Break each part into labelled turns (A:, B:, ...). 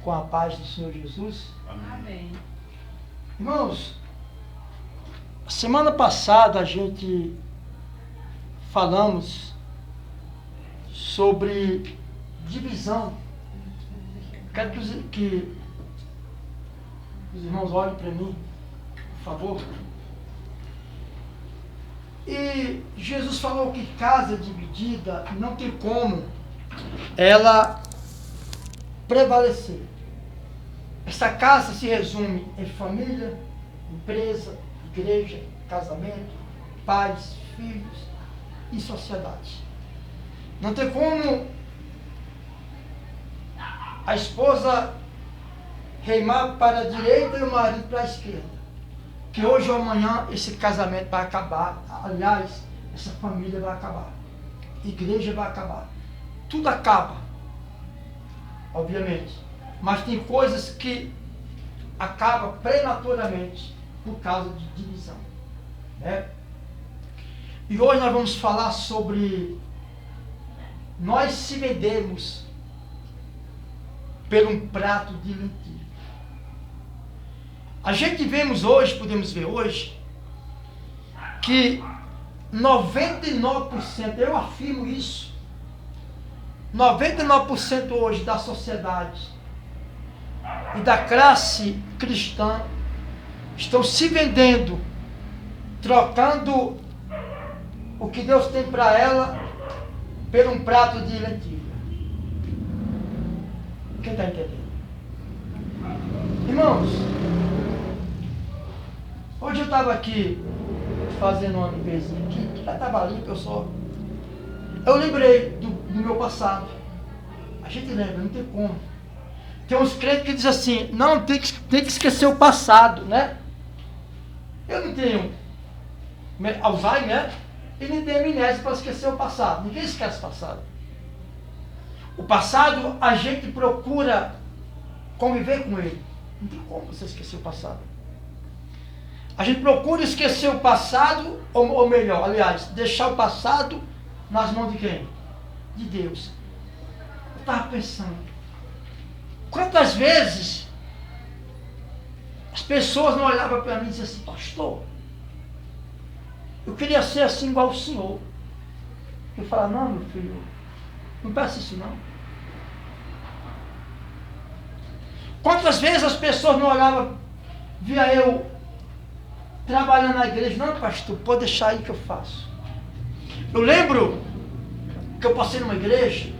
A: com a paz do Senhor Jesus.
B: Amém.
A: Irmãos, semana passada a gente falamos sobre divisão. Quero que os irmãos olhem para mim, por favor. E Jesus falou que casa dividida não tem como ela prevalecer. Essa casa se resume em família, empresa, igreja, casamento, pais, filhos e sociedade. Não tem como a esposa reimar para a direita e o marido para a esquerda. Que hoje ou amanhã esse casamento vai acabar. Aliás, essa família vai acabar. A igreja vai acabar. Tudo acaba, obviamente. Mas tem coisas que acabam prematuramente por causa de divisão. Né? E hoje nós vamos falar sobre nós se vendermos por um prato de lentilha. A gente podemos ver hoje, que 99%, eu afirmo isso, 99% hoje da sociedade e da classe cristã estão se vendendo, trocando o que Deus tem para ela por um prato de lentilha. Quem está entendendo? Irmãos, hoje eu estava aqui fazendo uma limpeza aqui, que já estava limpo, eu lembrei do meu passado. A gente lembra, não tem como. Tem uns crentes que dizem assim, não, tem que esquecer o passado, né? Eu não tenho Alzheimer, e nem tenho amnésia para esquecer o passado. Ninguém esquece o passado. O passado, a gente procura conviver com ele. Não tem como você esquecer o passado. A gente procura esquecer o passado, ou melhor, aliás, deixar o passado nas mãos de quem? De Deus. Eu estava pensando, quantas vezes as pessoas não olhavam para mim e diziam assim, pastor, eu queria ser assim igual o senhor. Eu falava, não, meu filho, não peça isso não. Quantas vezes as pessoas não olhavam, via eu trabalhando na igreja, não, pastor, pode deixar aí que eu faço. Eu lembro que eu passei numa igreja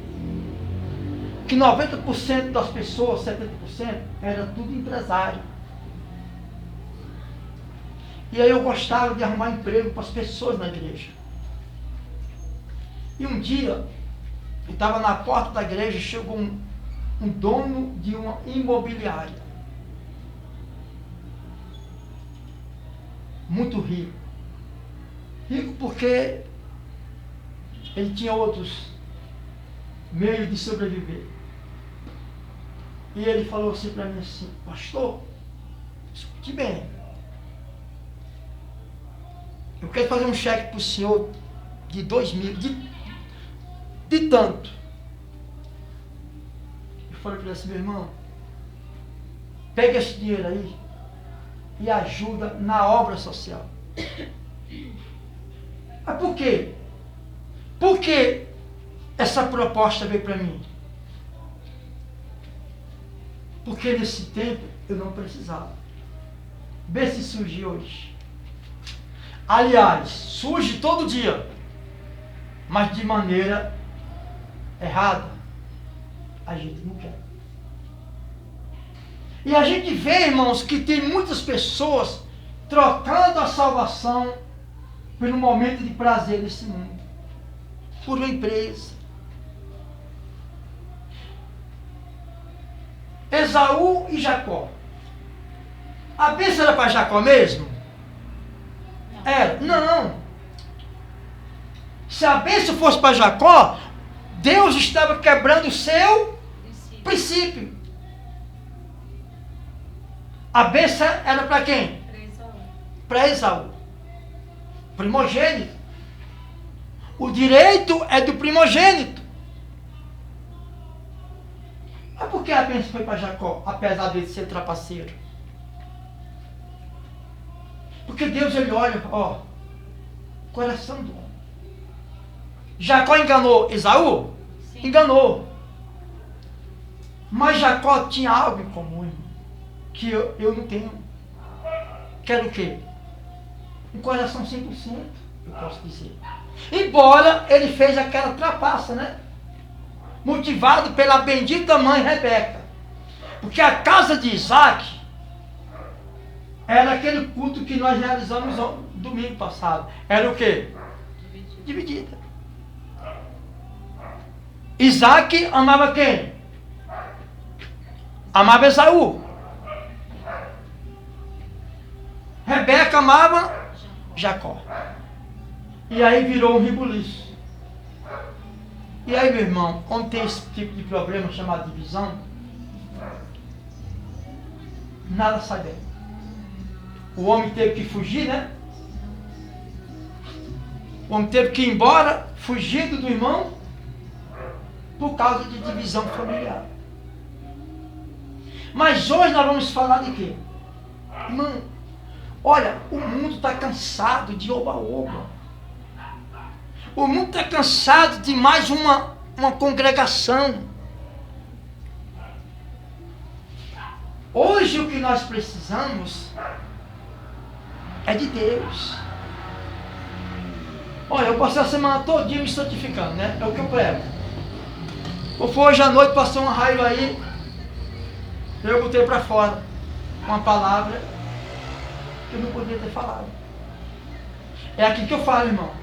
A: que 90% das pessoas, 70%, era tudo empresário. E aí eu gostava de arrumar emprego para as pessoas na igreja. E um dia, eu estava na porta da igreja, chegou um dono de uma imobiliária. Muito rico. Rico porque ele tinha outros meios de sobreviver. E ele falou assim para mim assim, pastor, escute bem. Eu quero fazer um cheque para o senhor de 2.000, de tanto. Eu falei para ele assim, meu irmão, pega esse dinheiro aí e ajuda na obra social. Mas por quê? Por que essa proposta veio para mim? Porque nesse tempo eu não precisava. Vê se surge hoje. Aliás, surge todo dia, mas de maneira errada. A gente não quer. E a gente vê, irmãos, que tem muitas pessoas trocando a salvação por um momento de prazer nesse mundo, por uma empresa. Esaú e Jacó. A bênção era para Jacó mesmo? Era? Não. Se a bênção fosse para Jacó, Deus estava quebrando o seu princípio. A bênção era para quem? Para Esaú. Primogênito. O direito é do primogênito. Mas por por que a bênção foi para Jacó, apesar dele ser trapaceiro? Porque Deus, ele olha, ó, coração do homem. Jacó enganou Esaú? Sim. Enganou. Mas Jacó tinha algo em comum, que eu não tenho. Que era o quê? Um coração 100%, eu posso dizer. Embora ele fez aquela trapaça, né? Motivado pela bendita mãe Rebeca. Porque a casa de Isaac era aquele culto que nós realizamos no domingo passado. Era o quê? Dividida. Isaac amava quem? Amava Esaú. Rebeca amava Jacó. E aí virou um rebuliço. E aí, meu irmão, quando tem esse tipo de problema chamado divisão, nada sai bem. O homem teve que fugir, né? O homem teve que ir embora, fugindo do irmão, por causa de divisão familiar. Mas hoje nós vamos falar de quê? Irmão, olha, o mundo está cansado de oba-oba. O mundo está cansado de mais uma congregação. Hoje o que nós precisamos é de Deus. Olha, eu passei a semana todinha me santificando, né? É o que eu prego. Hoje à noite passou uma raiva aí, eu botei para fora uma palavra que eu não podia ter falado. É aqui que eu falo, irmão.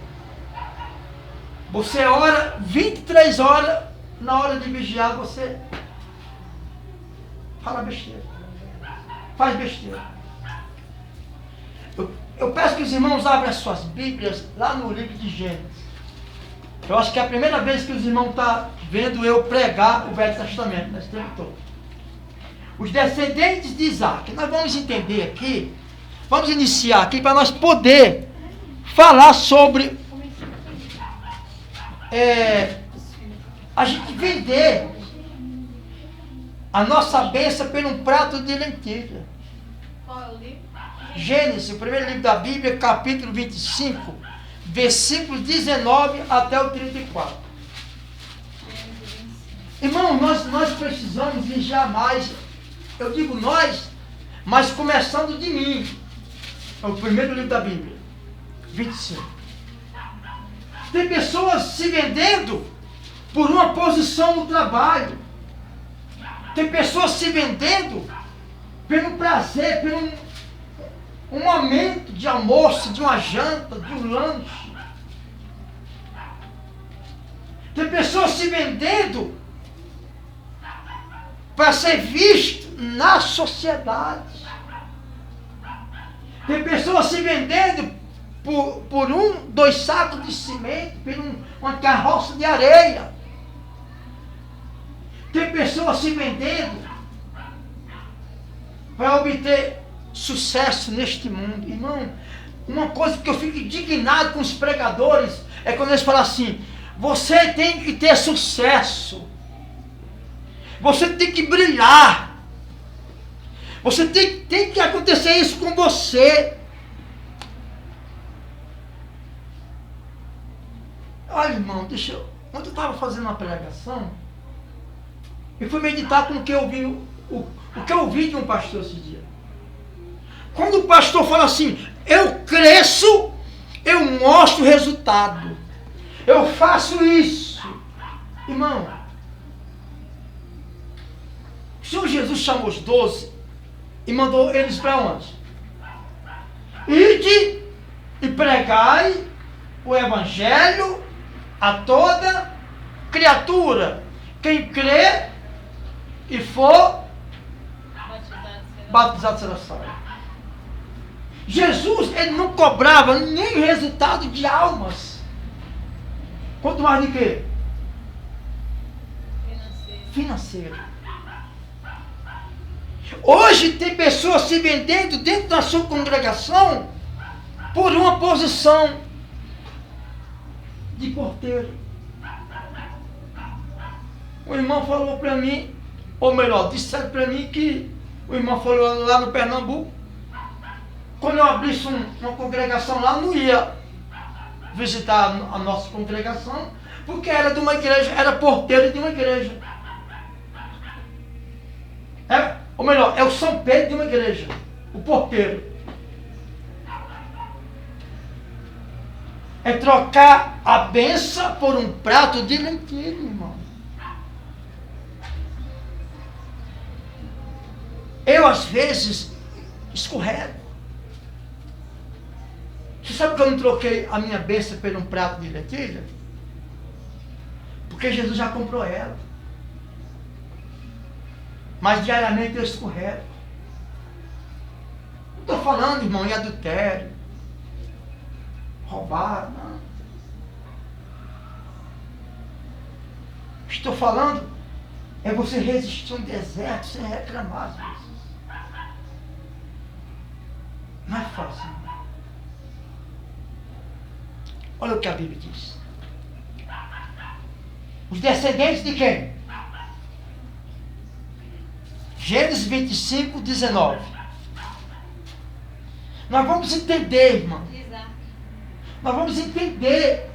A: Você ora 23 horas, na hora de vigiar você fala besteira. Faz besteira. Eu peço que os irmãos abram as suas Bíblias lá no livro de Gênesis. Eu acho que é a primeira vez que os irmãos estão vendo eu pregar o Velho Testamento, nesse tempo todo. Os descendentes de Isaac. Nós vamos entender aqui, vamos iniciar aqui para nós poder falar sobre a gente vender a nossa bênção por um prato de lentilha.
B: Qual é o livro?
A: Gênesis, o primeiro livro da Bíblia, capítulo 25, versículos 19 até o 34. Irmão, nós precisamos vigiar mais. Eu digo nós, mas começando de mim. É o primeiro livro da Bíblia, 25. Tem pessoas se vendendo por uma posição no trabalho. Tem pessoas se vendendo pelo prazer, pelo um momento de almoço, de uma janta, de um lanche. Tem pessoas se vendendo para ser visto na sociedade. Tem pessoas se vendendo por 2 sacos de cimento, por uma carroça de areia. Tem pessoas se vendendo para obter sucesso neste mundo. Irmão, uma coisa que eu fico indignado com os pregadores é quando eles falam assim: você tem que ter sucesso, você tem que brilhar, você tem que acontecer isso com você. Olha, irmão, quando eu estava fazendo uma pregação, eu fui meditar com o que eu ouvi, o que eu ouvi de um pastor esse dia. Quando o pastor fala assim: eu cresço, eu mostro o resultado, eu faço isso. Irmão, o Senhor Jesus chamou os 12 e mandou eles para onde? Ide e pregai o evangelho a toda criatura. Quem crê e for batizado será salvo. Jesus, ele não cobrava nem resultado de almas. Quanto mais de quê? Financeiro. Hoje tem pessoas se vendendo dentro da sua congregação por uma posição de porteiro. O irmão falou para mim Ou melhor, disseram para mim que o irmão falou lá no Pernambuco, quando eu abrisse uma congregação lá, eu não ia visitar a nossa congregação, porque era de uma igreja, era porteiro de uma igreja. Ou melhor, é o São Pedro de uma igreja, o porteiro. É trocar a benção por um prato de lentilha, irmão. Eu, às vezes, escorrego. Você sabe que eu não troquei a minha bênção por um prato de lentilha? Porque Jesus já comprou ela. Mas diariamente eu escorrego. Não estou falando, irmão, em adultério. Roubar, não. Estou falando é você resistir um deserto sem reclamar, às vezes. Não é fácil. Não. Olha o que a Bíblia diz. Os descendentes de quem? Gênesis 25, 19. Nós vamos entender, irmão. Nós vamos entender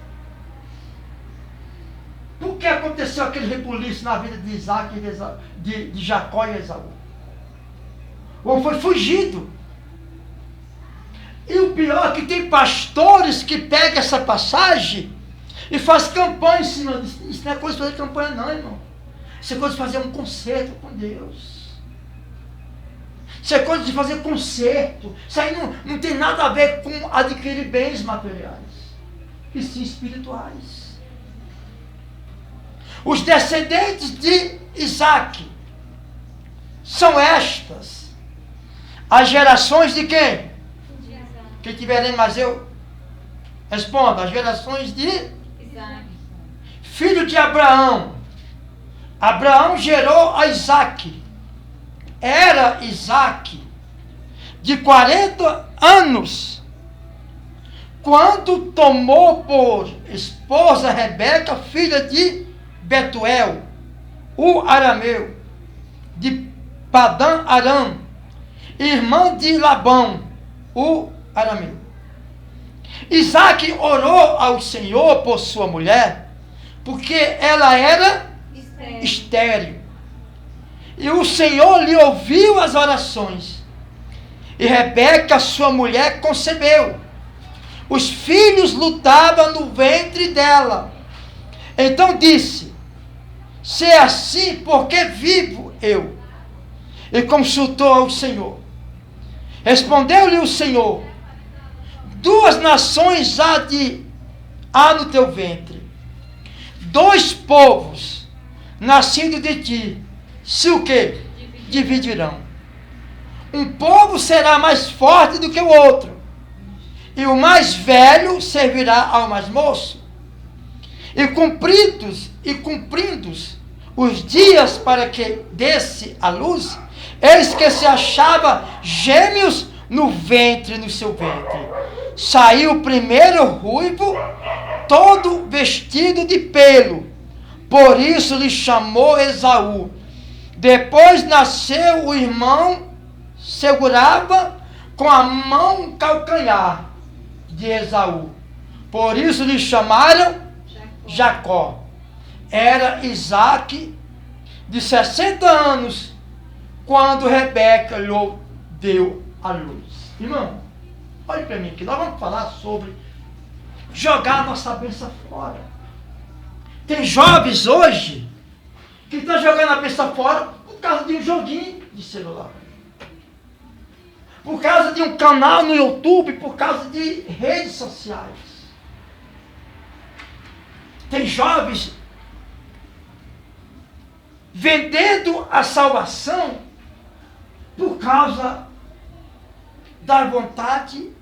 A: por que aconteceu aquele rebuliço na vida de Isaac, de Jacó e Esaú. Ou foi fugido. E o pior é que tem pastores que pegam essa passagem e faz campanha em cima disso. Isso não é coisa de fazer campanha não, irmão. Isso é coisa de fazer um concerto com Deus. Isso é coisa de fazer concerto. Isso aí não tem nada a ver com adquirir bens materiais, e sim espirituais. Os descendentes de Isaac são estas as gerações de quem? Quem tiver lendo mais eu responda. As gerações de Isaac, filho de Abraão. Abraão gerou a Isaac. Era Isaac de 40 anos quando tomou por esposa Rebeca, filha de Betuel, o arameu, de Padã Aram, irmã de Labão, o arameu. Isaac orou ao Senhor por sua mulher, porque ela era estéril. E o Senhor lhe ouviu as orações. E Rebeca, sua mulher, concebeu. Os filhos lutavam no ventre dela. Então disse: se é assim, por que vivo eu? E consultou ao Senhor. Respondeu-lhe o Senhor: 2 nações há no teu ventre, 2 povos nascidos de ti, se o quê? Dividirão. Um povo será mais forte do que o outro, e o mais velho servirá ao mais moço. E cumprindo os dias para que desse a luz, eis que se achava gêmeos no seu ventre. Saiu primeiro ruivo, todo vestido de pelo, por isso lhe chamou Esaú. Depois nasceu o irmão, segurava com a mão o calcanhar de Esaú, por isso lhe chamaram Jacó. Era Isaac de 60 anos quando Rebeca lhe deu a luz. Irmão, olhe para mim aqui, nós vamos falar sobre jogar a nossa bênção fora. Tem jovens hoje que estão jogando a bênção fora por causa de um joguinho de celular, por causa de um canal no YouTube, por causa de redes sociais. Tem jovens vendendo a salvação por causa da vontade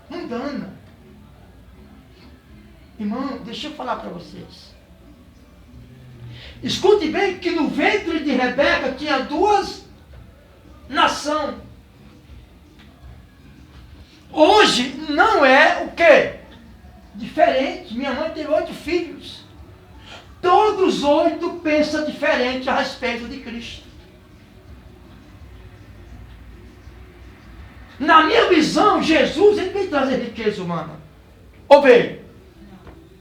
A: mundana. Irmão, deixa eu falar para vocês. Escute bem que no ventre de Rebeca tinha 2 nações. Hoje não é o quê? Diferente. Minha mãe tem 8 filhos. Todos 8 pensam diferente a respeito de Cristo. Na minha visão, Jesus ele veio trazer riqueza humana. Ou veio?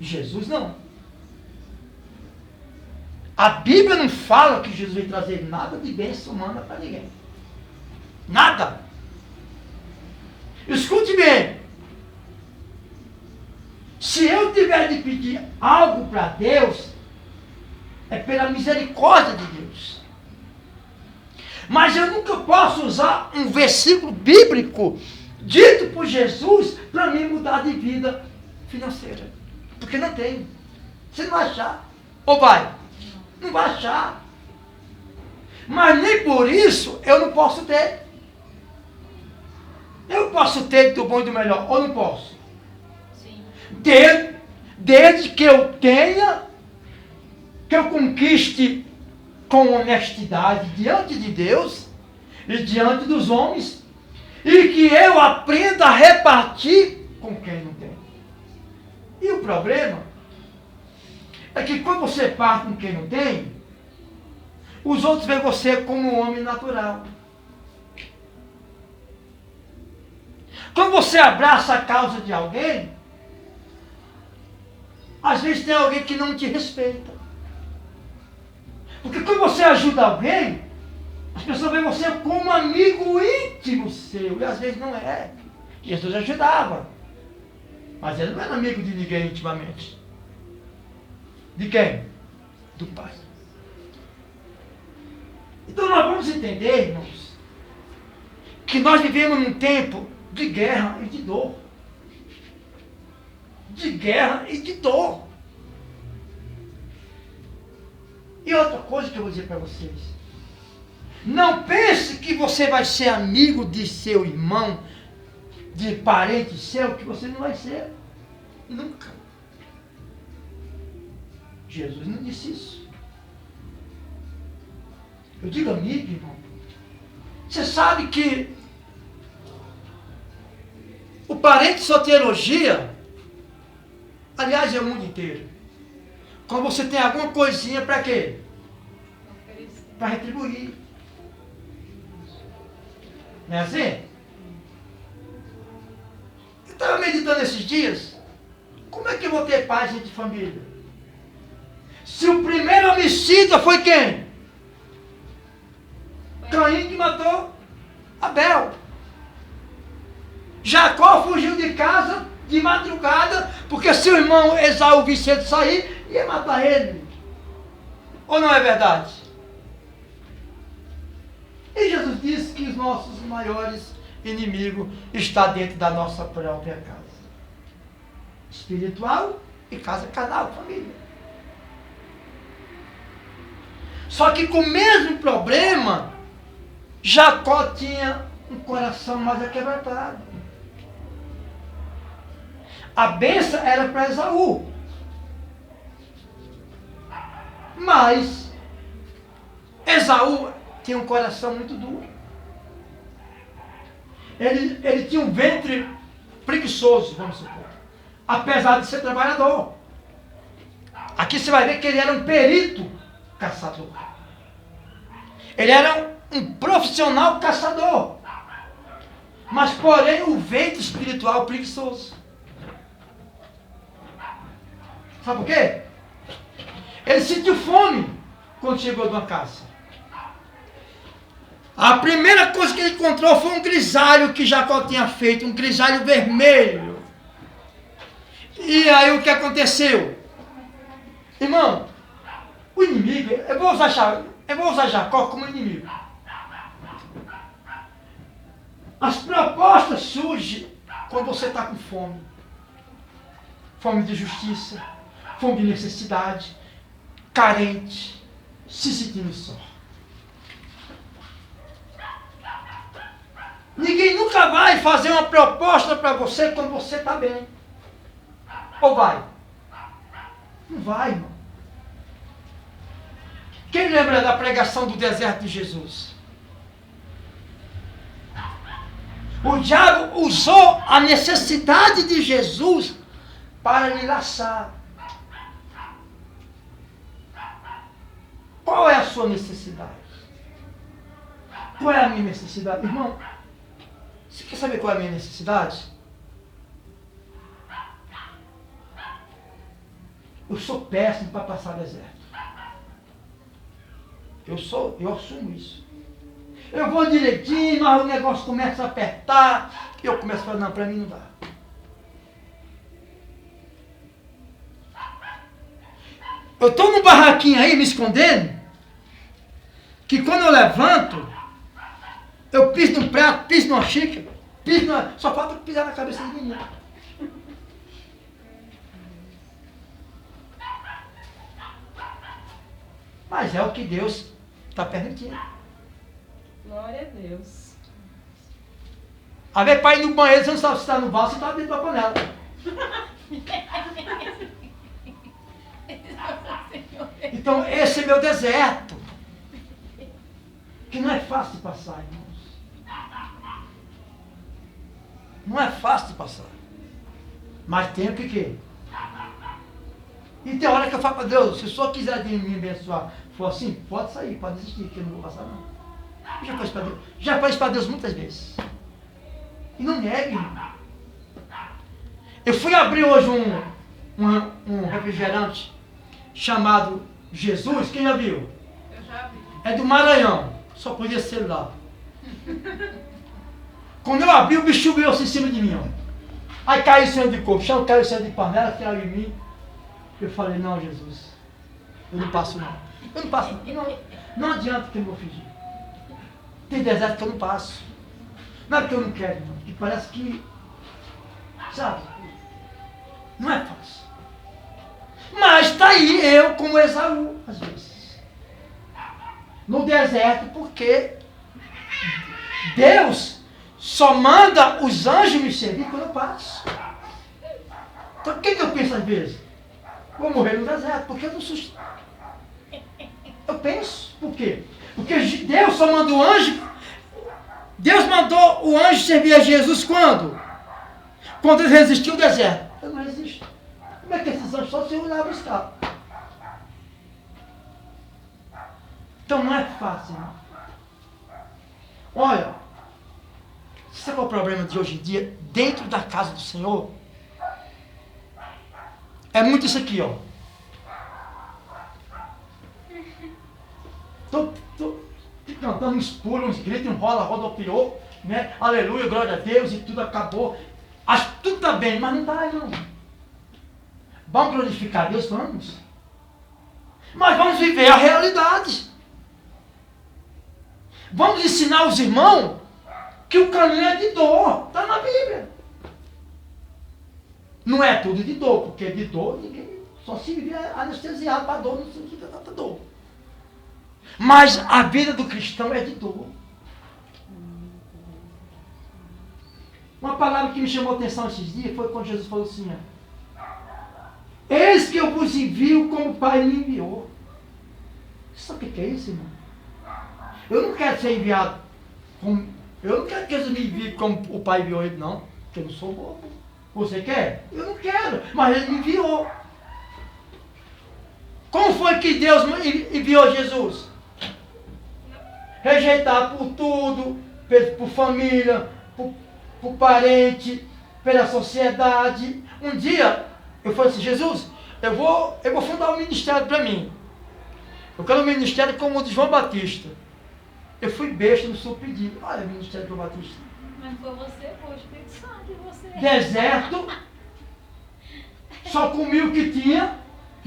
A: Jesus não. A Bíblia não fala que Jesus veio trazer nada de bênção humana para ninguém. Nada. Escute bem. Se eu tiver de pedir algo para Deus, é pela misericórdia de Deus. Mas eu nunca posso usar um versículo bíblico dito por Jesus para me mudar de vida financeira. Porque não tem. Você não vai achar. Ou vai? Não vai achar. Mas nem por isso eu não posso ter. Eu posso ter do bom e do melhor, ou não posso?
B: Sim.
A: Desde que eu tenha, que eu conquiste com honestidade diante de Deus e diante dos homens, e que eu aprenda a repartir com quem não tem. E o problema é que quando você parte com quem não tem, os outros veem você como um homem natural. Quando você abraça a causa de alguém, às vezes tem alguém que não te respeita. Porque quando você ajuda alguém, as pessoas veem você como um amigo íntimo seu. E às vezes não é. Jesus ajudava. Mas ele não era amigo de ninguém intimamente. De quem? Do Pai. Então nós vamos entender, irmãos, que nós vivemos num tempo de guerra e de dor. De guerra e de dor. E outra coisa que eu vou dizer para vocês. Não pense que você vai ser amigo de seu irmão, de parente seu, que você não vai ser. Nunca. Jesus não disse isso. Eu digo amigo, irmão. Você sabe que o parente soteriologia, aliás, é o mundo inteiro. Quando você tem alguma coisinha, para quê? Para retribuir. Não é assim? Eu estava meditando esses dias. Como é que eu vou ter paz entre família? Se o primeiro homicida foi quem? Caim que matou Abel. Jacó fugiu de casa de madrugada, porque seu irmão Esaú visse ele sair, ia matar ele. Ou não é verdade? E Jesus disse que os nossos maiores inimigos estão dentro da nossa própria casa. Espiritual e casa carnal, família. Só que com o mesmo problema, Jacó tinha um coração mais aquebrantado. A bênção era para Esaú. Mas Esaú tinha um coração muito duro. Ele tinha um ventre preguiçoso, vamos supor. Apesar de ser trabalhador. Aqui você vai ver que ele era um perito caçador. Ele era um profissional caçador. Mas, porém, o ventre espiritual preguiçoso. Sabe por quê? Ele sentiu fome quando chegou de uma caça. A primeira coisa que ele encontrou foi um grisalho que Jacó tinha feito, um grisalho vermelho. E aí o que aconteceu? Irmão, o inimigo, eu vou usar Jacó como inimigo. As propostas surgem quando você está com fome. Fome de justiça, fome de necessidade, carente, se sentindo só. Ninguém nunca vai fazer uma proposta para você quando você está bem. Ou vai? Não vai, irmão. Quem lembra da pregação do deserto de Jesus? O diabo usou a necessidade de Jesus para lhe laçar. sua necessidade? Qual é a minha necessidade? Irmão, você quer saber qual é a minha necessidade? Eu sou péssimo para passar deserto. Eu assumo isso. Eu vou direitinho, mas o negócio começa a apertar, e eu começo a falar, não, para mim não dá. Eu estou num barraquinho aí, me escondendo, que quando eu levanto, eu piso num prato, piso numa xícara, só falta pisar na cabeça de menino. Mas é o que Deus está permitindo.
B: Glória a Deus.
A: A ver, para ir no banheiro, você não sabe se está no vaso, você está dentro da panela. Então, esse é meu deserto. Que não é fácil de passar, irmãos. Não é fácil de passar. Mas tem o que quê? E tem hora que eu falo para Deus, se o Senhor quiser de me abençoar, for assim, pode sair, pode desistir, que eu não vou passar não. Já falei para Deus muitas vezes. E não negue. Eu fui abrir hoje um refrigerante chamado Jesus, quem já viu?
B: Eu já vi.
A: É do Maranhão, só podia ser lá. Quando eu abri, o bicho veio assim em cima de mim, ó. Aí caiu sendo de colchão, caiu sendo de panela, caiu em mim. Eu falei, não, Jesus, eu não passo não. Eu não passo não. Não adianta que eu vou fingir. Tem deserto que eu não passo. Não é porque eu não quero, não. Que parece que, sabe, não é fácil. Mas está aí eu como Esaú, às vezes. No deserto, porque Deus só manda os anjos me servir quando eu passo. Então o que eu penso às vezes? Vou morrer no deserto, porque eu não sustento. Eu penso, por quê? Porque Deus só mandou o anjo. Deus mandou o anjo servir a Jesus quando? Quando ele resistiu ao deserto. Eu não resisto. Como é que esses anjos só se eu lá buscar? Então não é fácil, não. Olha, sabe qual é o problema de hoje em dia? Dentro da casa do Senhor, é muito isso aqui, ó. Tô cantando uns pulos, uns gritos, um rodopiou, né? Aleluia, glória a Deus, e tudo acabou. Acho que tudo está bem, mas não está, não. Vamos glorificar Deus? Vamos. Mas vamos viver a realidade. Vamos ensinar os irmãos que o caminho é de dor. Está na Bíblia. Não é tudo de dor, porque de dor ninguém só se vive anestesiado para dor, não se trata dor. Mas a vida do cristão é de dor. Uma palavra que me chamou a atenção esses dias foi quando Jesus falou assim, ó, eis que eu vos envio como o Pai me enviou. Sabe o que é isso, irmão? Eu não quero ser enviado como... Eu não quero que Jesus me envie como o Pai enviou ele, não. Porque eu não sou bobo. Você quer? Eu não quero. Mas ele me enviou. Como foi que Deus enviou Jesus? Rejeitado por tudo, por família, por parente, pela sociedade. Um dia, eu falei assim, Jesus, eu vou fundar um ministério para mim. Eu quero um ministério como o de João Batista. Eu fui besta, não sou pedir. Olha o ministério de João Batista.
B: Mas foi você, foi o Espírito Santo, e você.
A: Deserto. Só comi o que tinha.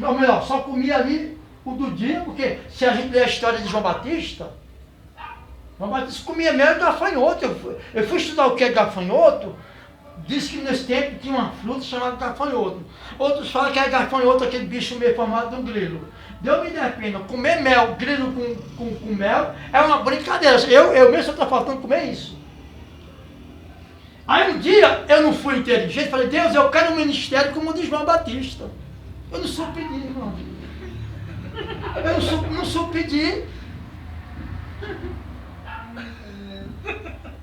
A: Ou melhor, só comi ali o do dia, porque se a gente ler a história de João Batista comia mesmo gafanhoto. Eu fui estudar o que é gafanhoto, diz que nesse tempo tinha uma fruta chamada gafanhoto. Outros falam que é gafanhoto, aquele bicho meio formado de um grilo. Deus me dê pena, comer mel, grilo com mel, é uma brincadeira. Eu mesmo estou faltando comer isso. Aí um dia eu não fui inteligente, falei, Deus, eu quero um ministério como o de João Batista. Eu não sou pedir, irmão. Eu não sou pedir.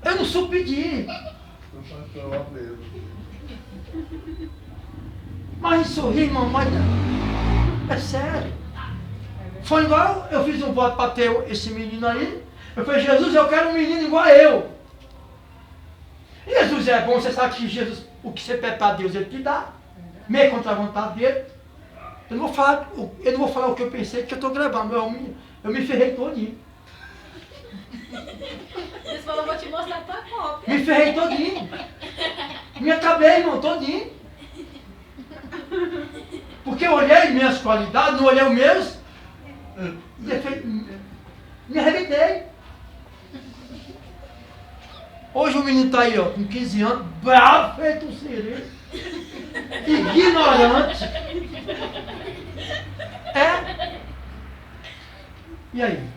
A: Eu não sou pedir. Mas sorri, irmão, mas é sério. Foi igual, eu fiz um voto para ter esse menino aí. Eu falei, Jesus, eu quero um menino igual a eu. E Jesus é bom, você sabe que Jesus, o que você pede para Deus, Ele te dá. Meio contra a vontade dele. Eu não vou falar o que eu pensei, porque eu estou gravando. Eu me ferrei todinho.
B: Deus falou, vou te mostrar a tua cópia.
A: Me ferrei todinho. Me acabei, irmão, todinho. Porque eu olhei minhas qualidades, não olhei os meus. Me arrebentei. Hoje o menino está aí, ó, com 15 anos, bravo, feito um sereno. Ignorante. É. E aí?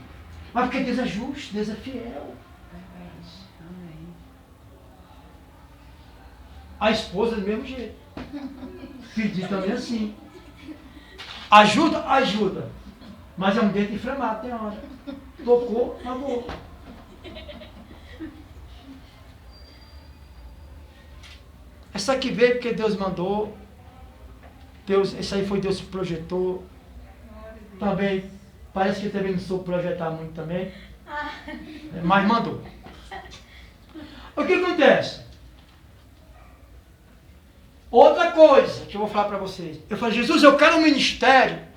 A: Mas porque Deus é justo, Deus é fiel. A esposa do mesmo jeito. Pedir também assim. Ajuda, ajuda. Mas é um dente inflamado, tem hora. Tocou, acabou. Essa aqui veio porque Deus mandou. Esse aí foi Deus que projetou. Também, parece que também não soube projetar muito também. Mas mandou. O que acontece? Outra coisa que eu vou falar para vocês. Eu falei, Jesus, eu quero um ministério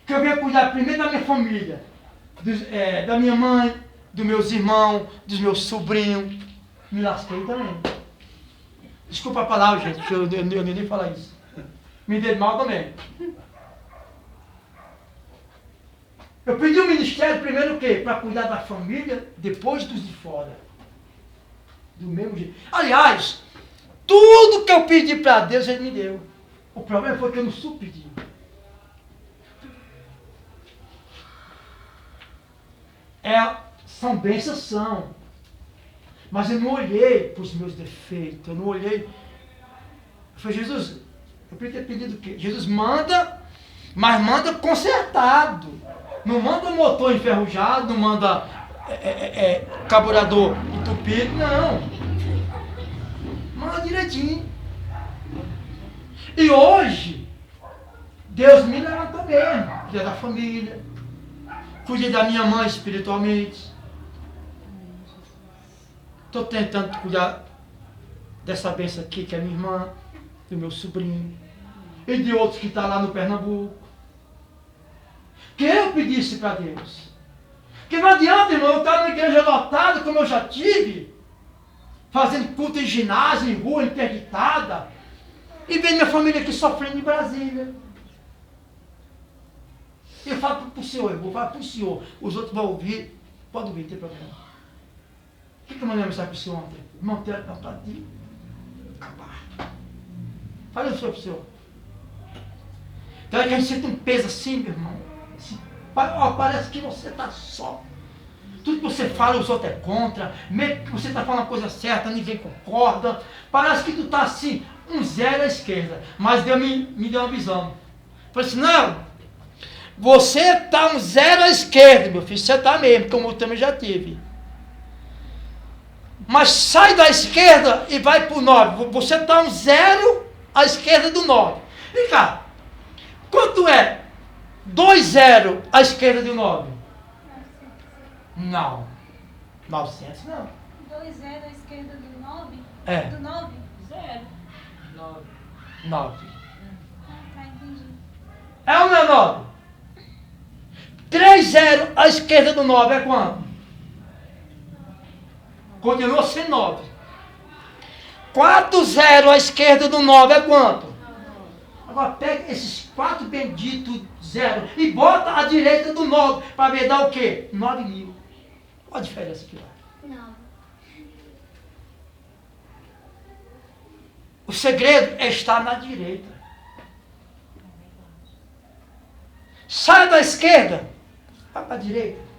A: que eu venha cuidar primeiro da minha família, da minha mãe, dos meus irmãos, dos meus sobrinhos. Me lasquei também. Desculpa a palavra, gente, que eu nem falar isso. Me dei mal também. Eu pedi um ministério primeiro o quê? Para cuidar da família, depois dos de fora. Do mesmo jeito. Aliás, tudo que eu pedi para Deus, Ele me deu. O problema foi que eu não soube pedir. São bênçãos, são. Mas eu não olhei para os meus defeitos. Eu não olhei. Eu falei, Jesus, eu podia ter pedido o quê? Jesus manda, mas manda consertado. Não manda motor enferrujado, não manda carburador entupido, não. Manda direitinho. E hoje, Deus me levantou mesmo. Cuidei da família. Cuidei da minha mãe espiritualmente. Estou tentando cuidar dessa bênção aqui, que é minha irmã, do meu sobrinho. E de outros que estão lá no Pernambuco. Que eu pedisse para Deus. Porque não adianta, irmão, eu estar na igreja lotada, como eu já tive, fazendo culto em ginásio, em rua, interditada, e ver minha família aqui sofrendo em Brasília. Eu falo para o senhor, eu vou falar para o senhor, os outros vão ouvir, pode ouvir, não tem problema. O que eu mandei uma mensagem para o senhor ontem? Irmão, tem vontade de acabar. Fala isso para o senhor. Então é que a gente sente um peso assim, meu irmão. Assim, parece que você está só. Tudo que você fala, os outros é contra. Mesmo que você está falando a coisa certa, ninguém concorda. Parece que tu está assim, um zero à esquerda. Mas Deus me deu uma visão. Falei assim, não, você está um zero à esquerda, meu filho. Você está mesmo, como eu também já tive. Mas sai da esquerda e vai para o 9. Você está um zero à esquerda do 9. Vem cá. Quanto é 2 0 à esquerda do 9? Não. 900 não.
C: 2 0 à esquerda do 9?
A: É.
C: Do 9?
B: 0.
A: 9.
C: Ah, tá, entendi.
A: É ou não é 9? 3 0 à esquerda do 9 é quanto? Continua sendo 9. 4 0 à esquerda do 9 é quanto? Agora pega esses 4 benditos 0 e bota à direita do 9 para ver dar o quê? 9.000. Qual a diferença aqui lá?
C: Não.
A: O segredo é estar na direita. Sai da esquerda, vai para a direita.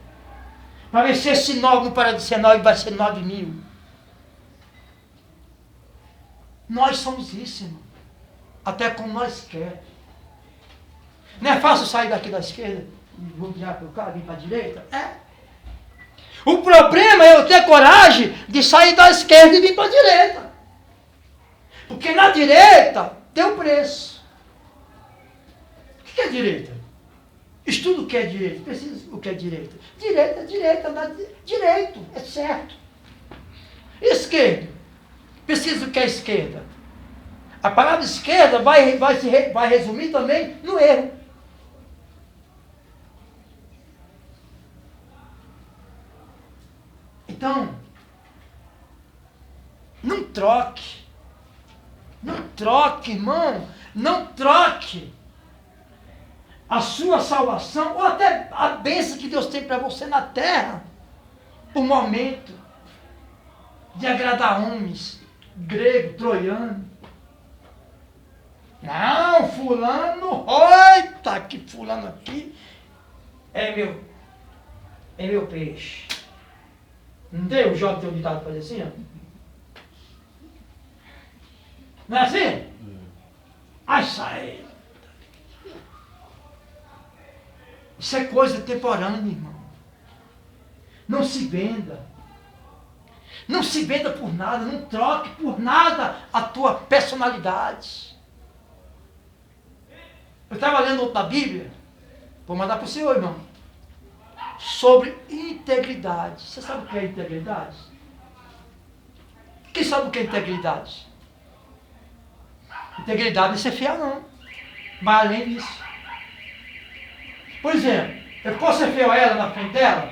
A: Para ver se esse 9 não para de ser 9, vai ser 9.000. Nós somos isso, irmão. Até como nós queremos. Não é fácil sair daqui da esquerda e vou virar para o cara, vir para a direita? É. O problema é eu ter coragem de sair da esquerda e vir para a direita. Porque na direita tem um preço. O que é direita? Estuda o que é direito. Pesquisa o que é direito. Direito é direito, direito, é certo. Esquerdo. Pesquisa o que é esquerda. A palavra esquerda vai resumir também no erro. Então, não troque. Não troque, irmão. Não troque a sua salvação, ou até a bênção que Deus tem para você na terra, por momento de agradar homens, grego, troiano. Não, fulano, oita, que fulano aqui é meu peixe. Não tem o jovem tem um ditado para dizer assim, ó? Não é assim? Sai. Isso é coisa temporânea, irmão. Não se venda. Não se venda por nada, não troque por nada a tua personalidade. Eu estava lendo na Bíblia, vou mandar para o senhor, irmão, sobre integridade. Você sabe o que é integridade? Quem sabe o que é integridade? Integridade não é ser fiel, não. Mas além disso. Por exemplo, eu posso ser fiel a ela na frente dela?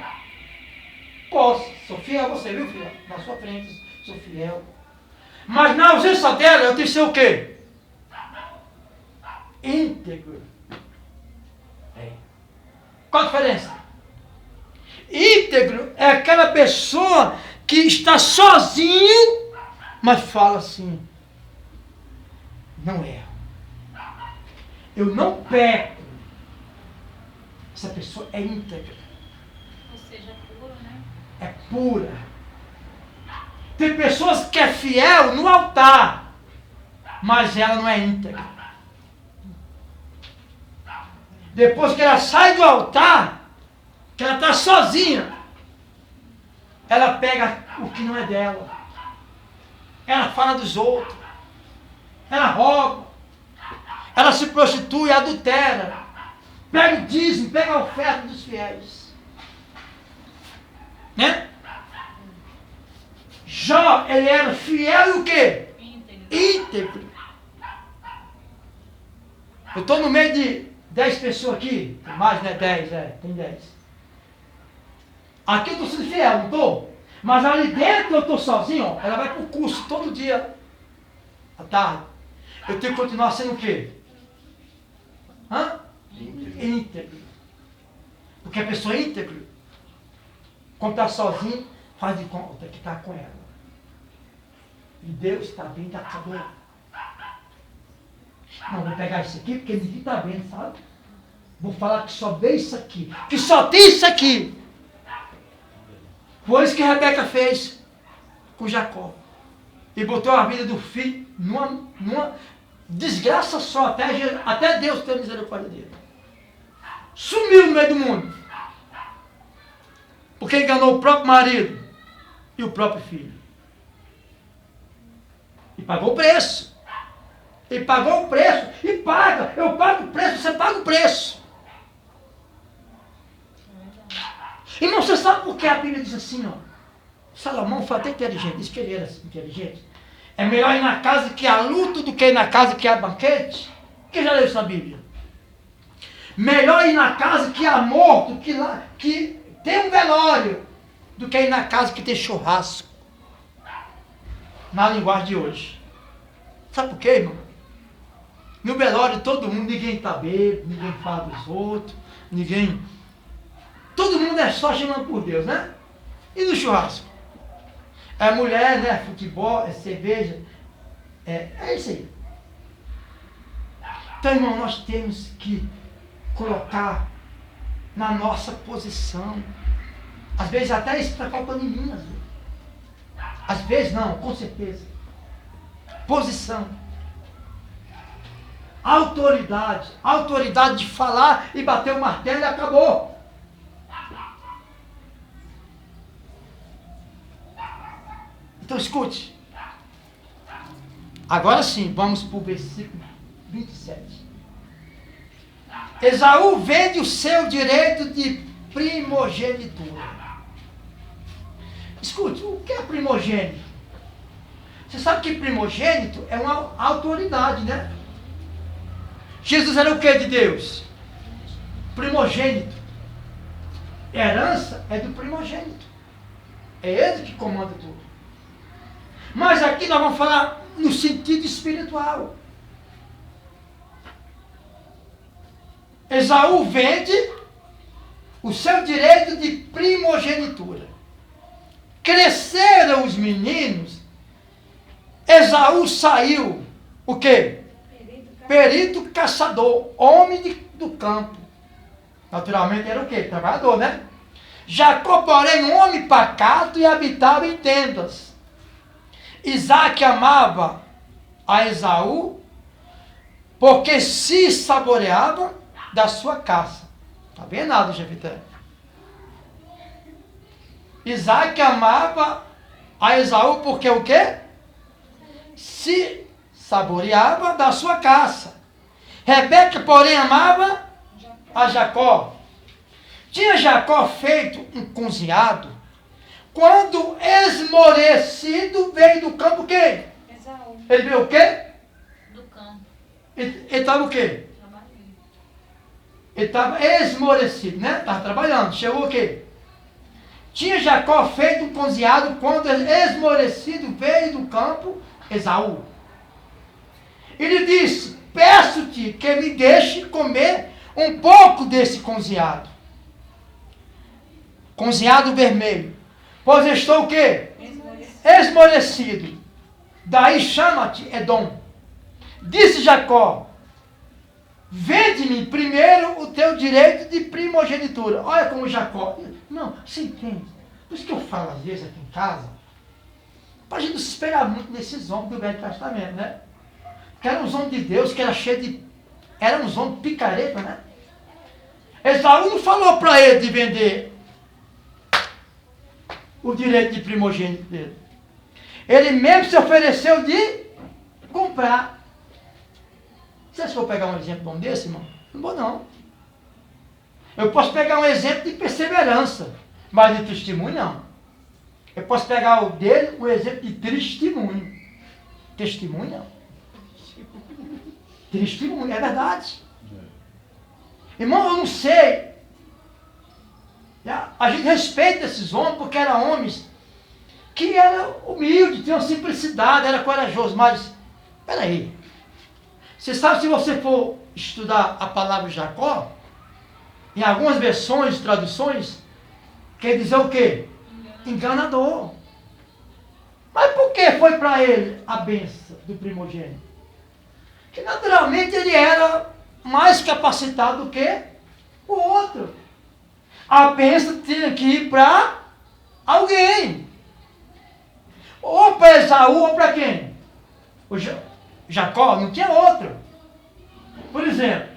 A: Posso. Sou fiel a você, viu, filha? Na sua frente, sou fiel. Mas na ausência dela, eu tenho que ser o quê? Íntegro. Qual a diferença? Íntegro é aquela pessoa que está sozinho, mas fala assim: não erro. Eu não peco. Essa pessoa é íntegra.
B: Ou seja, puro, né?
A: É pura. Tem pessoas que é fiel no altar, mas ela não é íntegra. Depois que ela sai do altar, que ela está sozinha, ela pega o que não é dela. Ela fala dos outros. Ela rouba. Ela se prostitui, adultera. Pega o dízimo, pega a oferta dos fiéis. Né? Jó, ele era fiel e o quê? Íntegro. Eu estou no meio de 10 pessoas aqui. Tem mais, né? 10, tem 10. Aqui eu estou sendo fiel, não estou? Mas ali dentro eu estou sozinho, ó. Ela vai para o curso todo dia, à tarde. Eu tenho que continuar sendo o quê? Íntegro. Porque a pessoa é íntegra, quando está sozinho, faz de conta que está com ela. E Deus está bem da cadeira. Não, vou pegar isso aqui porque ninguém está vendo, sabe? Vou falar que só vê isso aqui. Que só tem isso aqui. Foi isso que Rebeca fez com Jacó. E botou a vida do filho numa desgraça só, até Deus ter misericórdia dele. Sumiu no meio do mundo. Porque enganou o próprio marido e o próprio filho. E pagou o preço. Ele pagou o preço. E paga. Eu pago o preço, você paga o preço. Irmão, você sabe por que a Bíblia diz assim, ó? Salomão foi até inteligente, disse que ele era inteligente. É melhor ir na casa que há luto do que ir na casa que há banquete. Quem já leu isso na Bíblia? Melhor ir na casa que há morto, que tem um velório, do que ir na casa que tem churrasco. Na linguagem de hoje. Sabe por quê, irmão? No velório todo mundo, ninguém está bêbado, ninguém fala dos outros, ninguém... Todo mundo é só chamando por Deus, né? E no churrasco? É mulher, né? Futebol, é cerveja. É isso aí. Então, irmão, nós temos que colocar na nossa posição. Às vezes até isso está faltando em mim. Às vezes não, com certeza. Posição. Autoridade. Autoridade de falar e bater o martelo e acabou. Então escute. Agora sim, vamos para o versículo 27. Esaú vende o seu direito de primogenitura. Escute, o que é primogênito? Você sabe que primogênito é uma autoridade, né? Jesus era o que de Deus? Primogênito. Herança é do primogênito. É ele que comanda tudo. Mas aqui nós vamos falar no sentido espiritual. Esaú vende o seu direito de primogenitura. Cresceram os meninos, Esaú saiu, o quê? Perito caçador, homem do campo. Naturalmente era o quê? Trabalhador, né? Jacó, porém, um homem pacato e habitava em tendas. Isaac amava a Esaú, porque se saboreava da sua caça. Está bem nada, Jefité. Isaac amava a Esaú porque o quê? Se saboreava da sua caça. Rebeca, porém, amava a Jacó. Tinha Jacó feito um cozinhado, quando esmorecido veio do campo o quê?
C: Esaú.
A: Ele veio o quê?
B: Do campo.
A: Ele estava o quê?
B: Trabalhando.
A: Ele estava esmorecido, né? Estava trabalhando. Chegou o quê? Tinha Jacó feito um cozinhado quando esmorecido veio do campo Esaú. Ele disse: peço-te que me deixe comer um pouco desse cozinhado. Cozinhado vermelho. Pois estou o quê? Esmorecido. Daí chama-te Edom. Disse Jacó: vende-me primeiro o teu direito de primogenitura. Olha como Jacó. Não, você entende? Por isso que eu falo às vezes aqui em casa, para a gente não se esperar muito nesses homens do Velho Testamento, né? Que eram uns homens de Deus, que era cheio de. Eram uns homens picareta, né? Esaú não falou para ele de vender o direito de primogênito dele. Ele mesmo se ofereceu de comprar. Você acha que eu vou pegar um exemplo bom desse, irmão? Não vou, não. Eu posso pegar um exemplo de perseverança, mas de testemunho, não. Eu posso pegar o dele, um exemplo de testemunho. Testemunho, não. Testemunho, é verdade. Irmão, eu não sei. A gente respeita esses homens, porque eram homens que eram humildes, tinham simplicidade, eram corajosos, mas, peraí. Você sabe, se você for estudar a palavra Jacó, em algumas versões, traduções, quer dizer o quê? Enganador. Mas por que foi para ele a bênção do primogênito? Que naturalmente ele era mais capacitado do que o outro. A bênção tinha que ir para alguém. Ou para Esaú ou para quem? O Jacó, não tinha outro. Por exemplo,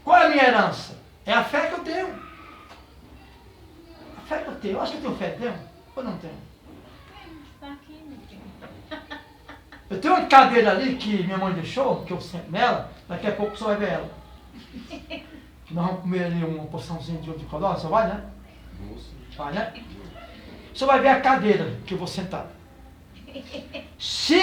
A: qual é a minha herança? É a fé que eu tenho. A fé que eu tenho. Eu acho que eu tenho fé, tenho? Ou não tenho?
B: Está aqui, meu filho.
A: Eu tenho uma cadeira ali que minha mãe deixou, que eu sento nela, daqui a pouco você vai ver ela. Nós vamos comer ali uma porçãozinha de ovo de codorna, você vai, né? Vai, né? Você vai ver a cadeira que eu vou sentar. Se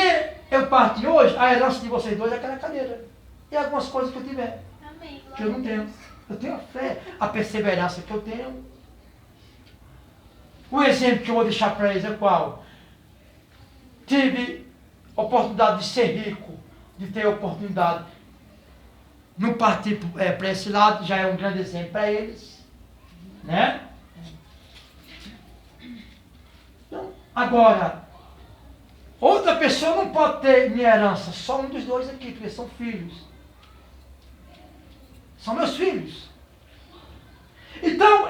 A: eu partir hoje, a herança de vocês dois é aquela cadeira. E algumas coisas que eu tiver,
B: Amém.
A: que eu não tenho. Eu tenho a fé, a perseverança que eu tenho. O exemplo que eu vou deixar para eles é qual? Tive oportunidade de ser rico, de ter oportunidade. Não partir para esse lado, já é um grande exemplo para eles. Né? Então, agora, outra pessoa não pode ter minha herança, só um dos dois aqui, porque são filhos. São meus filhos. Então,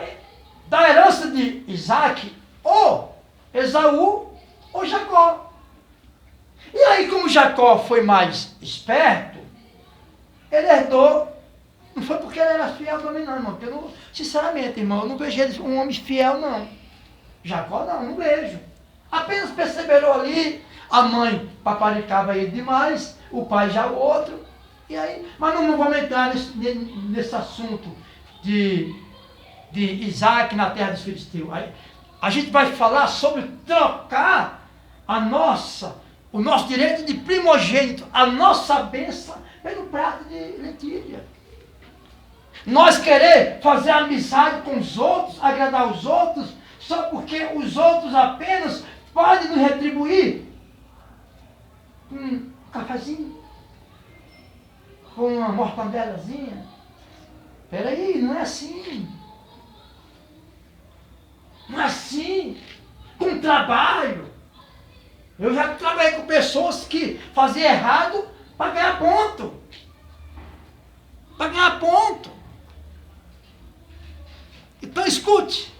A: da herança de Isaac, ou Esaú, ou Jacó. E aí, como Jacó foi mais esperto, ele herdou. Não foi porque ele era fiel também, não, irmão. Porque eu não, sinceramente, irmão, eu não vejo ele um homem fiel, não. Jacó, não vejo. Apenas perseverou ali. A mãe paparicava ele demais, o pai já o outro. E aí, mas não vamos entrar nesse assunto de Isaac na terra dos filisteus. Aí, a gente vai falar sobre trocar o nosso direito de primogênito, a nossa bênção pelo prato de lentilha. Nós querer fazer amizade com os outros, agradar os outros, só porque os outros apenas podem nos retribuir um cafezinho, com uma mortandelazinha. Peraí, não é assim. Não é assim. Com trabalho. Eu já trabalhei com pessoas que faziam errado para ganhar ponto. Para ganhar ponto. Então escute.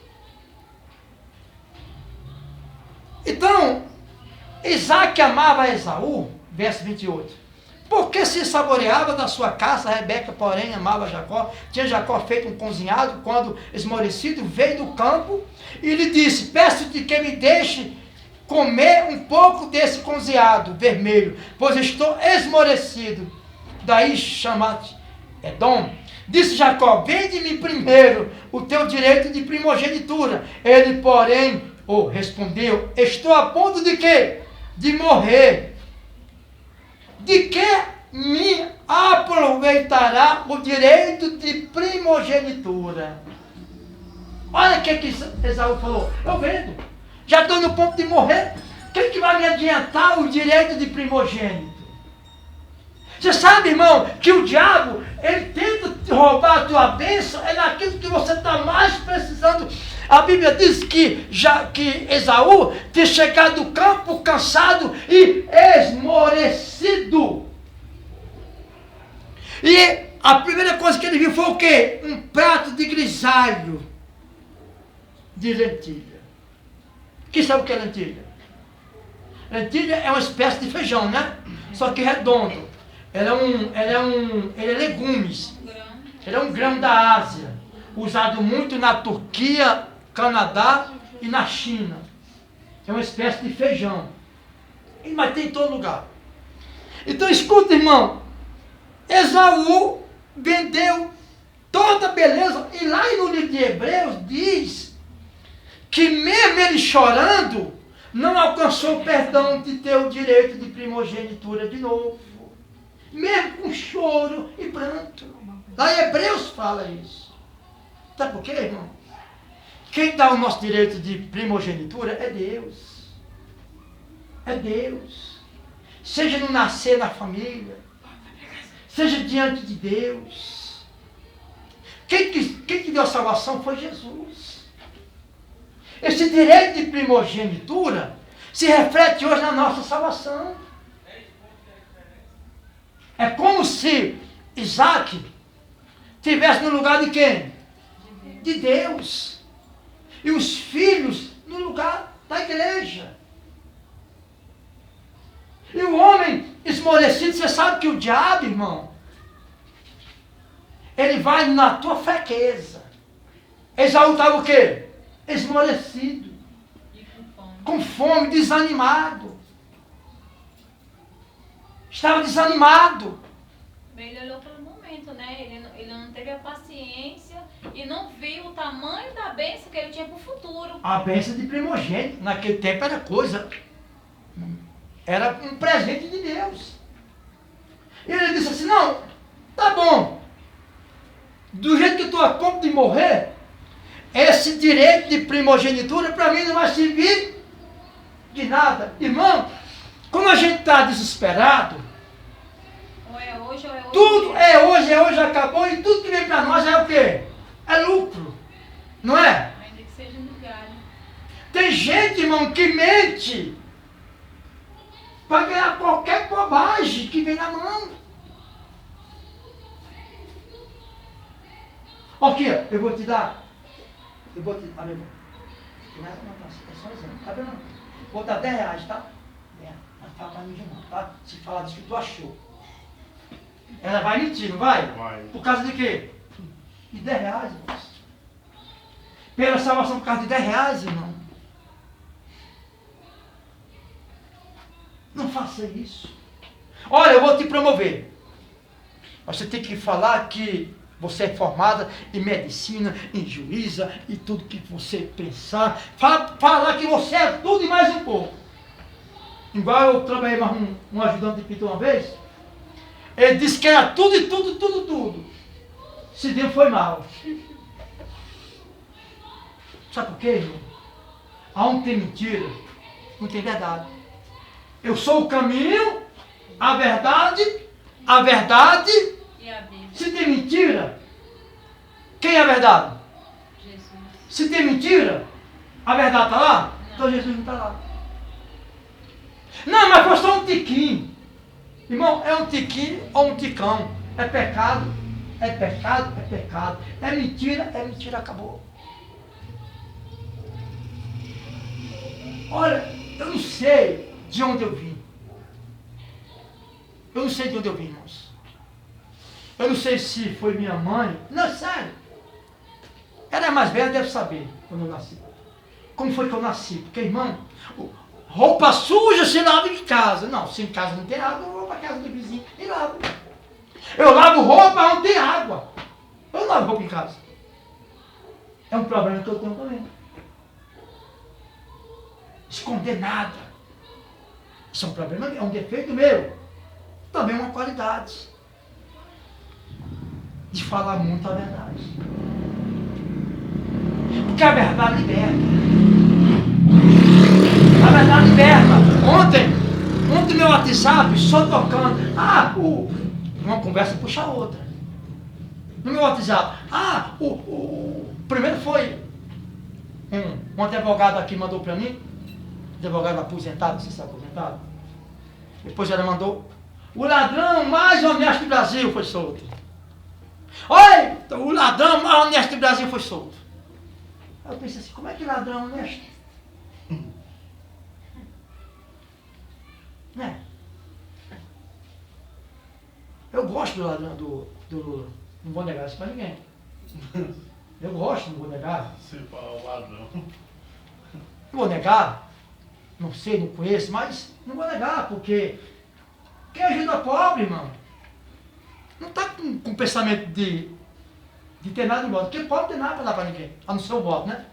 A: Então, Isaac amava Esaú, verso 28, porque se saboreava da sua caça. Rebeca, porém, amava Jacó. Tinha Jacó feito um cozinhado, quando esmorecido, veio do campo e lhe disse: peço-te que me deixe comer um pouco desse cozinhado vermelho, pois estou esmorecido. Daí chama-te Edom. Disse Jacó: vende-me primeiro o teu direito de primogenitura. Ele, porém, respondeu: estou a ponto de quê? De morrer. De que me aproveitará o direito de primogenitura? Olha o que Esaú falou: eu vendo, já estou no ponto de morrer. O que vai me adiantar o direito de primogênito? Você sabe, irmão, que o diabo, ele tenta roubar a tua bênção, é naquilo que você está mais precisando. A Bíblia diz que Esaú tinha chegado do campo cansado e esmorecido. E a primeira coisa que ele viu foi o quê? Um prato de grisalho de lentilha. Quem sabe o que é lentilha? Lentilha é uma espécie de feijão, né? Só que redondo. Ele é legumes. Ele é um grão da Ásia, usado muito na Turquia, Canadá e na China. É uma espécie de feijão. Mas tem em todo lugar. Então escuta, irmão. Esaú vendeu toda a beleza. E lá no livro de Hebreus diz que mesmo ele chorando, não alcançou o perdão de ter o direito de primogenitura de novo. Mesmo com choro e pranto. Lá em Hebreus fala isso. Sabe por quê, irmão? Quem dá o nosso direito de primogenitura é Deus. É Deus. Seja no nascer na família, seja diante de Deus. Quem que deu a salvação foi Jesus. Esse direito de primogenitura se reflete hoje na nossa salvação. É como se Isaac estivesse no lugar de quem? De Deus. E os filhos no lugar da igreja. E o homem esmorecido, você sabe que o diabo, irmão, ele vai na tua fraqueza. Esaú estava o quê? Esmorecido. Com fome, desanimado. Estava desanimado.
B: Ele olhou pelo momento, né? Ele não teve a paciência e não viu o tamanho da bênção que ele tinha para o futuro.
A: A bênção de primogênito, naquele tempo era coisa. Era um presente de Deus. E ele disse assim: não, tá bom. Do jeito que eu estou a ponto de morrer, esse direito de primogenitura para mim não vai servir de nada. Irmão, como a gente está desesperado,
B: Ou é hoje ou é hoje.
A: tudo é hoje, acabou, e tudo que vem para nós é o quê? É lucro. Não é?
B: Ainda que seja no galho.
A: Tem gente, irmão, que mente para ganhar qualquer bobagem que vem na mão. Aqui, eu vou te dar. Eu vou te dar, meu irmão. É só exemplo, tá vendo? Vou dar 10 reais, tá? Não fala pra mim não, tá? Se falar disso que tu achou. Ela vai mentir, não vai?
D: Vai.
A: Por causa de quê? De 10 reais, irmão. Pela salvação por causa de 10 reais, irmão. Não faça isso. Olha, eu vou te promover. Você tem que falar que você é formada em medicina, em juíza e tudo que você pensar. Falar que você é tudo e mais um pouco. Igual eu trabalhei mais um ajudante de pintor uma vez. Ele disse que era tudo e tudo, tudo, tudo. Se Deus foi mal. Sabe por quê, irmão? Aonde tem mentira, não tem verdade. Eu sou o caminho, a verdade
B: E a Bíblia.
A: Se tem mentira, quem é a verdade?
B: Jesus.
A: Se tem mentira, a verdade está lá?
B: Não.
A: Então Jesus não está lá. Não, mas foi só um tiquinho. Irmão, é um tiquinho ou um ticão. É pecado, é pecado, é pecado. É mentira, acabou. Olha, eu não sei de onde eu vim. Eu não sei de onde eu vim, irmãos. Eu não sei se foi minha mãe. Não, sério. Ela é mais velha, deve saber quando eu nasci. Como foi que eu nasci? Porque, irmão, roupa suja se lava em casa. Não, se em casa não tem água, eu vou para casa do vizinho e lavo. Eu lavo roupa onde tem água. Eu não lavo roupa em casa. É um problema que eu tenho também. Esconder nada. Isso é um problema, é um defeito meu. Também é uma qualidade. De falar muito a verdade. Porque a verdade liberta. A verdade liberta. Ontem meu WhatsApp só tocando. Uma conversa puxa a outra. No meu WhatsApp. Primeiro foi um advogado aqui mandou para mim. Advogado aposentado, não sei se é aposentado. Depois ela mandou. O ladrão mais honesto do Brasil foi solto. Oi! O ladrão mais honesto do Brasil foi solto. Aí eu pensei assim, como é que ladrão honesto? Né? Eu gosto do ladrão do Lula. Não vou negar isso pra ninguém. Eu gosto, não vou negar.
D: Se fala o ladrão.
A: Não vou negar. Não sei, não conheço, mas não vou negar, porque quem ajuda pobre, irmão, não está com pensamento de ter nada de voto, porque pobre não tem nada para dar para ninguém, a não ser o voto, né?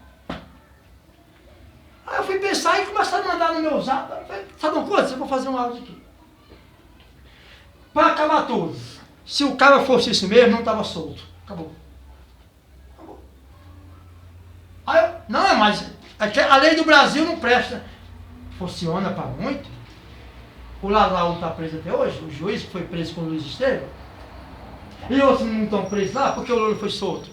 A: Aí eu fui pensar e começar a mandar no meu zap, sabe uma coisa? Eu vou fazer um áudio aqui. Para acabar tudo. Se o cara fosse isso mesmo, não estava solto. Acabou. Aí não, mas a lei do Brasil não presta. Funciona para muito. O Ladrão está preso até hoje, o juiz que foi preso com o Luiz Estevam. E outros não estão presos lá porque o Lula foi solto.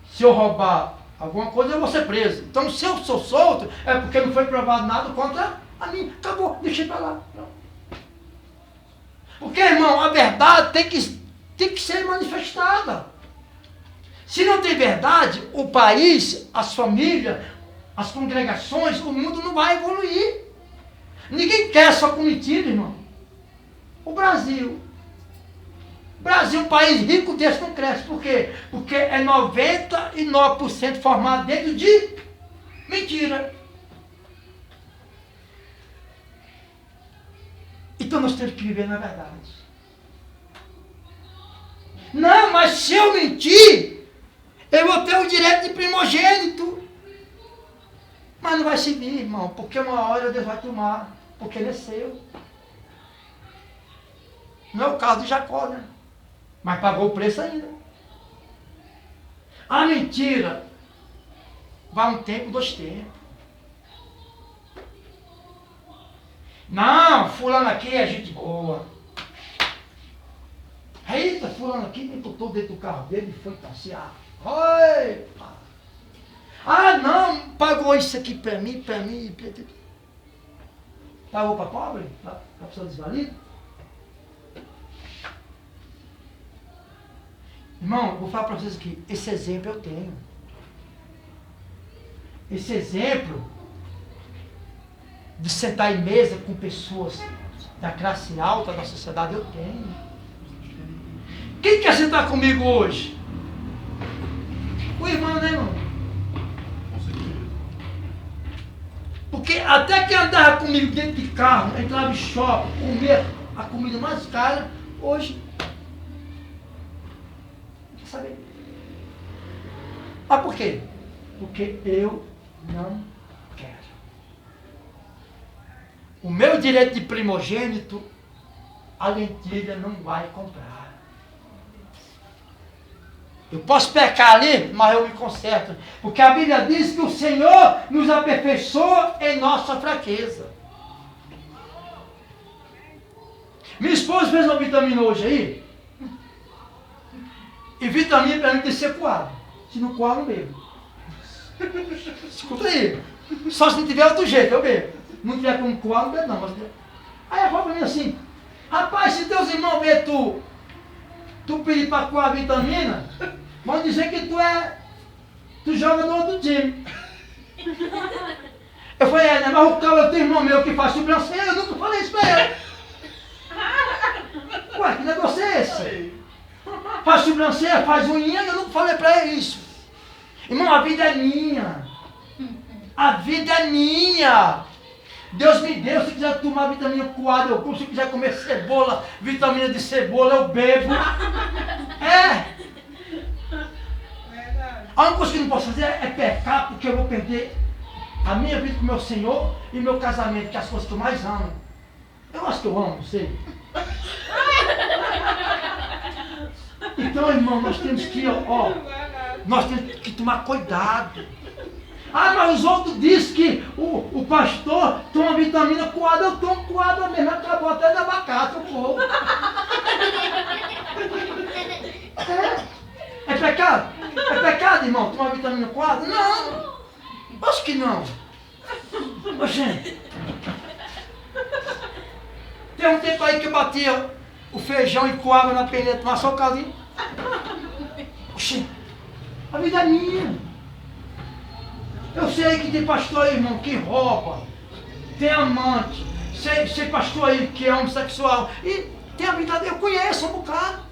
A: Se eu roubar alguma coisa, eu vou ser preso. Então, se eu sou solto, é porque não foi provado nada contra a mim. Acabou, deixei para lá. Não. Porque, irmão, a verdade tem que ser manifestada. Se não tem verdade, o país, as famílias, as congregações, o mundo não vai evoluir. Ninguém quer só com mentira, irmão. O Brasil, um país rico desse não cresce. Por quê? Porque é 99% formado dentro de mentira. Então nós temos que viver na verdade. Não, mas se eu mentir, eu vou ter o direito de primogênito. Mas não vai seguir, irmão, porque uma hora Deus vai tomar, porque ele é seu. Não é o caso de Jacó, né? Mas pagou o preço ainda. A mentira vai um tempo, 2 tempos. Não, fulano aqui é gente boa. Eita, fulano aqui me botou dentro do carro dele e foi passear. Oi! Não, pagou isso aqui pra mim. Pagou pra pobre? Pra pessoa desvalida? Irmão, eu vou falar para vocês aqui, esse exemplo eu tenho. Esse exemplo de sentar em mesa com pessoas da classe alta da sociedade eu tenho. Quem quer sentar comigo hoje? O irmão, né, irmão? Porque até que andava comigo dentro de carro, entrava em shopping, comia a comida mais cara, Hoje, não quer saber. Mas por quê? Porque eu não quero. O meu direito de primogênito, a lentilha não vai comprar. Eu posso pecar ali, mas eu me conserto. Porque a Bíblia diz que o Senhor nos aperfeiçoa em nossa fraqueza. Minha esposa fez uma vitamina hoje aí. E vitamina para mim tem que ser coado. Se não coar, não bebo. Escuta aí. Só se não tiver outro jeito, eu bebo. Não tiver como coar, não bebo não. Mas... Aí ela falou para mim assim, rapaz, se teus irmãos ver tu pedir para coar a vitamina, vão dizer que tu joga no outro time. Eu falei, né, mas o cara, eu tenho irmão meu que faz sobrancelha, eu nunca falei isso para ele. Ué, que negócio é esse? Faz sobrancelha, faz unha, eu nunca falei para ele isso. Irmão, a vida é minha. A vida é minha. Deus me deu, se quiser tomar vitamina coada, eu como. Se quiser comer cebola, vitamina de cebola, eu bebo. É. A única coisa que eu não posso fazer é pecar, porque eu vou perder a minha vida com o meu Senhor e meu casamento, que é as coisas que eu mais amo. Eu acho que eu amo, não sei. Então, irmão, nós temos que, nós temos que tomar cuidado. Ah, mas os outros dizem que o pastor toma vitamina coada, eu tomo coada mesmo, acabou até de abacate, o povo. É pecado? É pecado, irmão, tomar vitamina coada? Não! Acho que não. Oxê. Tem um tempo aí que eu batia o feijão e coava na peneira, tomar só o caldinho. Oxê, a vida é minha. Eu sei que tem pastor aí, irmão, que rouba, tem amante, sei pastor aí que é homossexual, e tem a vida dele, eu conheço um bocado.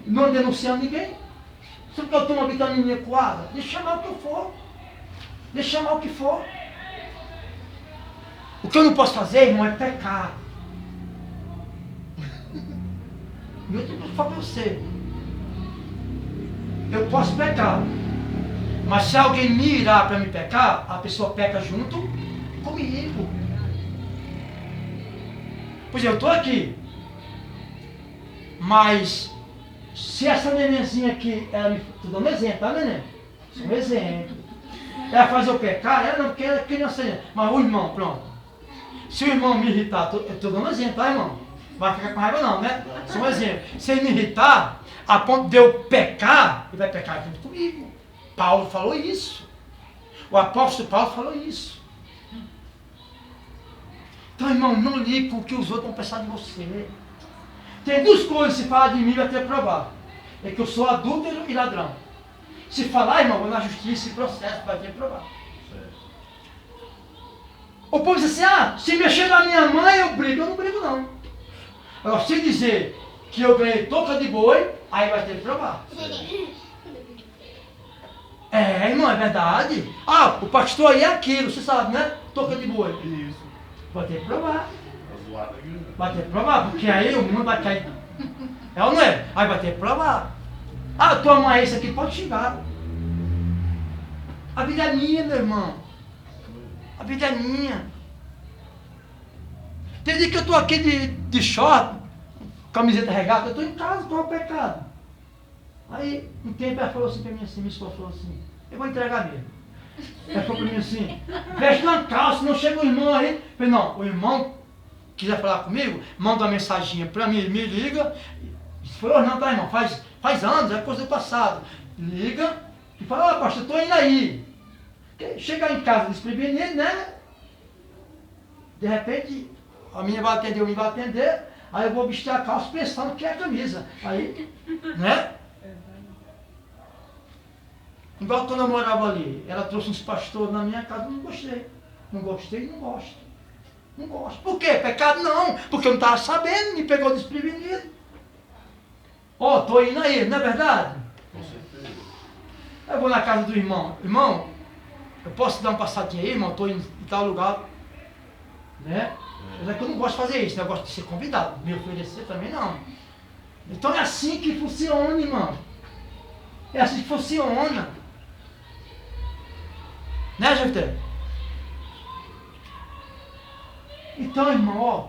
A: Não denunciando ninguém. Se eu tomo uma vitamina coada, deixa chamar o que eu for. Deixa chamar o que for. O que eu não posso fazer, irmão, é pecar. E eu tenho que falar para você. Eu posso pecar. Mas se alguém me irá para me pecar, a pessoa peca junto comigo. Pois eu estou aqui. Mas se essa nenenzinha aqui, ela me... Estou dando um exemplo, tá, neném? Isso é um exemplo. Ela faz eu pecar, ela não, porque ela é criança. Mas o irmão, pronto. Se o irmão me irritar, eu estou dando um exemplo, tá, irmão? Vai ficar com raiva não, né? Só um exemplo. Se ele me irritar, a ponto de eu pecar, ele vai pecar junto comigo. Paulo falou isso. O apóstolo Paulo falou isso. Então, irmão, não ligue com o que os outros vão pensar de você. Tem duas coisas, se falar de mim, vai ter que provar. É que eu sou adúltero e ladrão. Se falar, irmão, vou na justiça e processo, vai ter que provar. O povo diz assim, se mexer na minha mãe, eu brigo. Eu não brigo, não. Agora, se dizer que eu ganhei touca de boi, aí vai ter que provar. É, irmão, é verdade. O pastor aí é aquilo, você sabe, né? Touca de boi.
D: Isso.
A: Vai ter que provar.
D: Tá zoado aqui, né?
A: Vai ter que provar, porque aí o mundo vai cair. É ou não é? Aí vai ter que provar. Tua mãe é isso aqui, pode xingar. A vida é minha, meu irmão. A vida é minha. Tem dia que eu estou aqui de short, camiseta regata, eu estou em casa, estou ao pecado. Aí, um tempo ela falou assim para mim assim, minha esposa falou assim, eu vou entregar mesmo. Ela falou para mim assim, veste uma calça, não chega o irmão aí. Eu falei, não, o irmão quiser falar comigo, manda uma mensaginha para mim, me liga. Isso foi hoje não, tá, irmão? Faz anos, é coisa do passado. Liga e fala, pastor, estou indo aí. Chegar em casa desprevenido, né? De repente, a menina vai atender, o menino vai atender, aí eu vou vestir a calça pensando que é a camisa. Aí, né? Igual quando eu morava ali, ela trouxe uns pastores na minha casa, eu não gostei. Não gostei, não gosto. Não gosto. Por quê? Pecado não, porque eu não estava sabendo, me pegou desprevenido. Estou indo aí, não é verdade?
D: Com certeza.
A: Eu vou na casa do irmão. Irmão, eu posso dar uma passadinha aí, irmão? Estou em tal lugar. Né? Mas é que eu não gosto de fazer isso, né? Eu gosto de ser convidado. Me oferecer também não. Então é assim que funciona, irmão. É assim que funciona. Né, Jefté? Então, irmão, ó.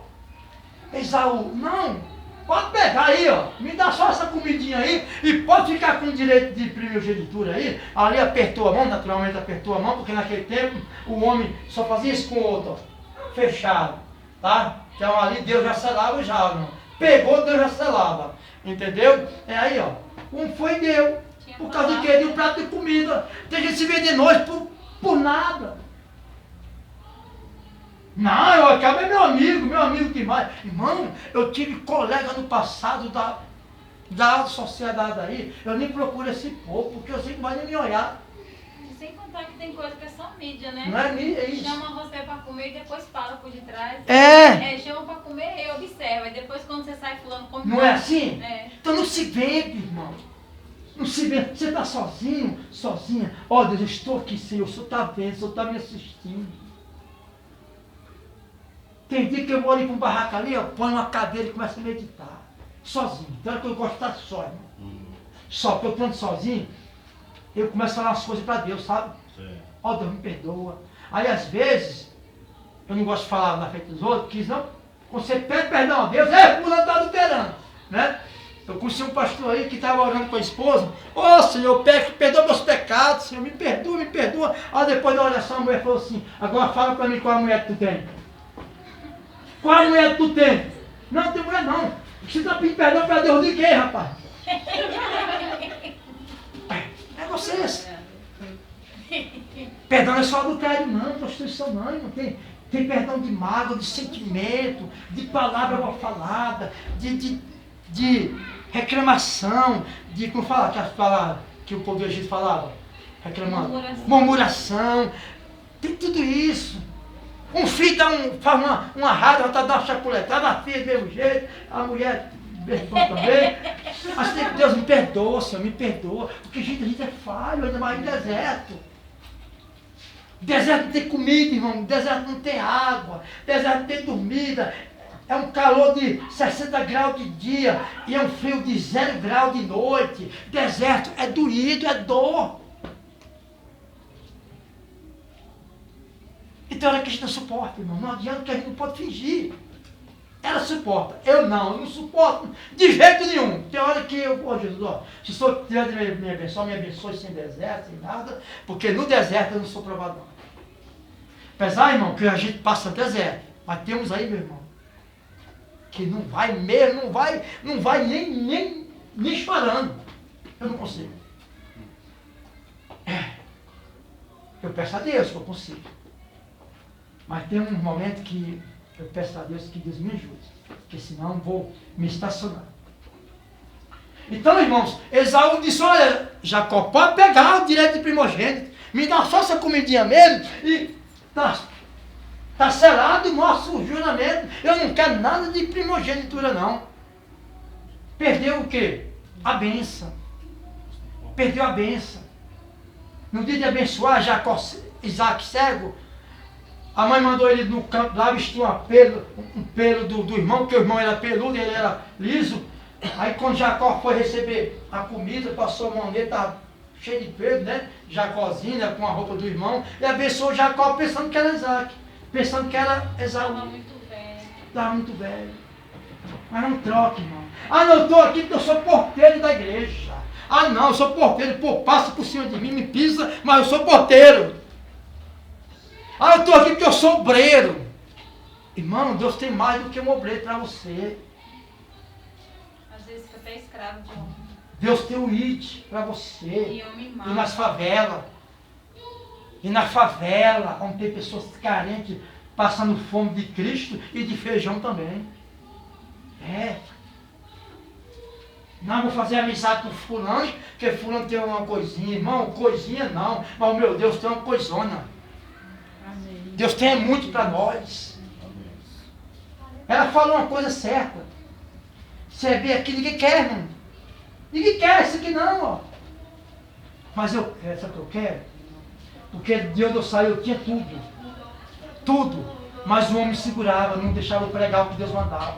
A: Esaú, não. Pode pegar aí, ó. Me dá só essa comidinha aí e pode ficar com o direito de primogenitura aí. Ali apertou a mão, naturalmente apertou a mão, porque naquele tempo o homem só fazia isso com o outro, ó. Fechado. Tá? Então ali Deus já selava já, irmão. Pegou, Deus já selava. Entendeu? É aí, ó. Um foi deu. Por causa de quê? De um prato de comida. Tem gente se vende nós por nada. Não, eu acabo é meu amigo demais. Irmão, eu tive colega no passado da sociedade aí. Eu nem procuro esse povo, porque eu sei que vai nem me olhar.
B: Sem contar que tem coisa que é só mídia, né?
A: Não é mídia, é isso.
B: Chama você pra comer e depois fala por detrás. Chama pra comer e observa. E depois quando você sai fulano come.
A: Não é assim?
B: É.
A: Então não se vende, irmão. Não se vende. Você está sozinho, sozinha. Ó, Deus, eu estou aqui, Senhor. O Senhor está vendo, o Senhor está me assistindo. Tem dia que eu vou ali para um barraco ali, eu ponho uma cadeira e começo a meditar. Sozinho. Então é que eu gosto de estar só, irmão. Só, porque eu estando sozinho, eu começo a falar umas coisas para Deus, sabe? Ó, Deus me perdoa. Aí às vezes, eu não gosto de falar na frente dos outros, porque senão, quando você pede perdão a Deus, fulano está adulterando, né? Eu conheci um pastor aí que estava orando com a esposa. Ô Senhor, perdoa meus pecados, Senhor, me perdoa, me perdoa. Aí depois da oração a mulher falou assim, agora fala para mim qual a mulher que tu tem. Qual a mulher que tu tem? Não, tem mulher não. Você está pedindo perdão para Deus de quê, rapaz? É vocês. Perdão não é só adultério não, prostituição não, irmão. Tem perdão de mágoa, de sentimento, de palavra mal falada, de reclamação, de, como falar, aquelas palavras que o povo do Egito falava? Reclamando. Murmuração. Tem tudo isso. Um filho faz uma raiva, está dando uma chapuletada, a filha do mesmo jeito, a mulher também. Assim, Deus me perdoa, Senhor, me perdoa. Porque a gente é falho, ainda mais no deserto. Deserto não tem comida, irmão. Deserto não tem água. Deserto não tem dormida. É um calor de 60 graus de dia e é um frio de 0 graus de noite. Deserto é doído, é dor. Então ela que a gente não suporta, irmão. Não adianta, que a gente não pode fingir. Ela suporta. Eu não suporto de jeito nenhum. Tem hora que eu, Jesus, ó, se o Senhor tiver de me abençoe sem deserto, sem nada, porque no deserto eu não sou provado não. Apesar, irmão, que a gente passa deserto, mas temos aí, meu irmão, que não vai mesmo, não vai nem chorando. Eu não consigo. Eu peço a Deus que eu consigo. Mas tem um momento que eu peço a Deus que Deus me ajude, porque senão vou me estacionar. Então, irmãos, Esaú disse, olha, Jacó, pode pegar o direito de primogênito, me dá só essa comidinha mesmo, e tá selado o nosso juramento, eu não quero nada de primogenitura não. Perdeu o quê? A bênção. Perdeu a bênção. No dia de abençoar Jacó, Isaac cego, a mãe mandou ele no campo lá vestir um pelo do irmão, porque o irmão era peludo e ele era liso. Aí quando Jacó foi receber a comida, passou a mão dele, estava cheio de pelo, né? Jacózinho, né? Com a roupa do irmão, e abençoou Jacó pensando que era Isaac, pensando que era Esaú.
B: Estava muito velho.
A: Estava muito velho. Mas não troque, irmão. Ah, não, eu estou aqui porque eu sou porteiro da igreja. Ah, não, eu sou porteiro, pô, passa por cima de mim, me pisa, mas eu sou porteiro. Ah, eu estou aqui porque eu sou obreiro. Irmão, Deus tem mais do que um obreiro para você.
B: Às vezes fica até escravo de homem.
A: Deus tem o IT para você.
B: E homem
A: E
B: mau.
A: nas favelas. E na favela, onde tem pessoas carentes passando fome de Cristo e de feijão também. Não vou fazer amizade com fulano, porque fulano tem uma coisinha. Irmão, coisinha não. Mas o meu Deus tem uma coisona.
C: Amém.
A: Deus tem muito para nós. Ela falou uma coisa certa. Você vê aqui, ninguém quer, irmão. Ninguém quer isso aqui não, ó. Mas eu quero, sabe o que eu quero? Porque de onde eu saí eu tinha tudo. Tudo. Mas o homem segurava, não deixava eu pregar o que Deus mandava.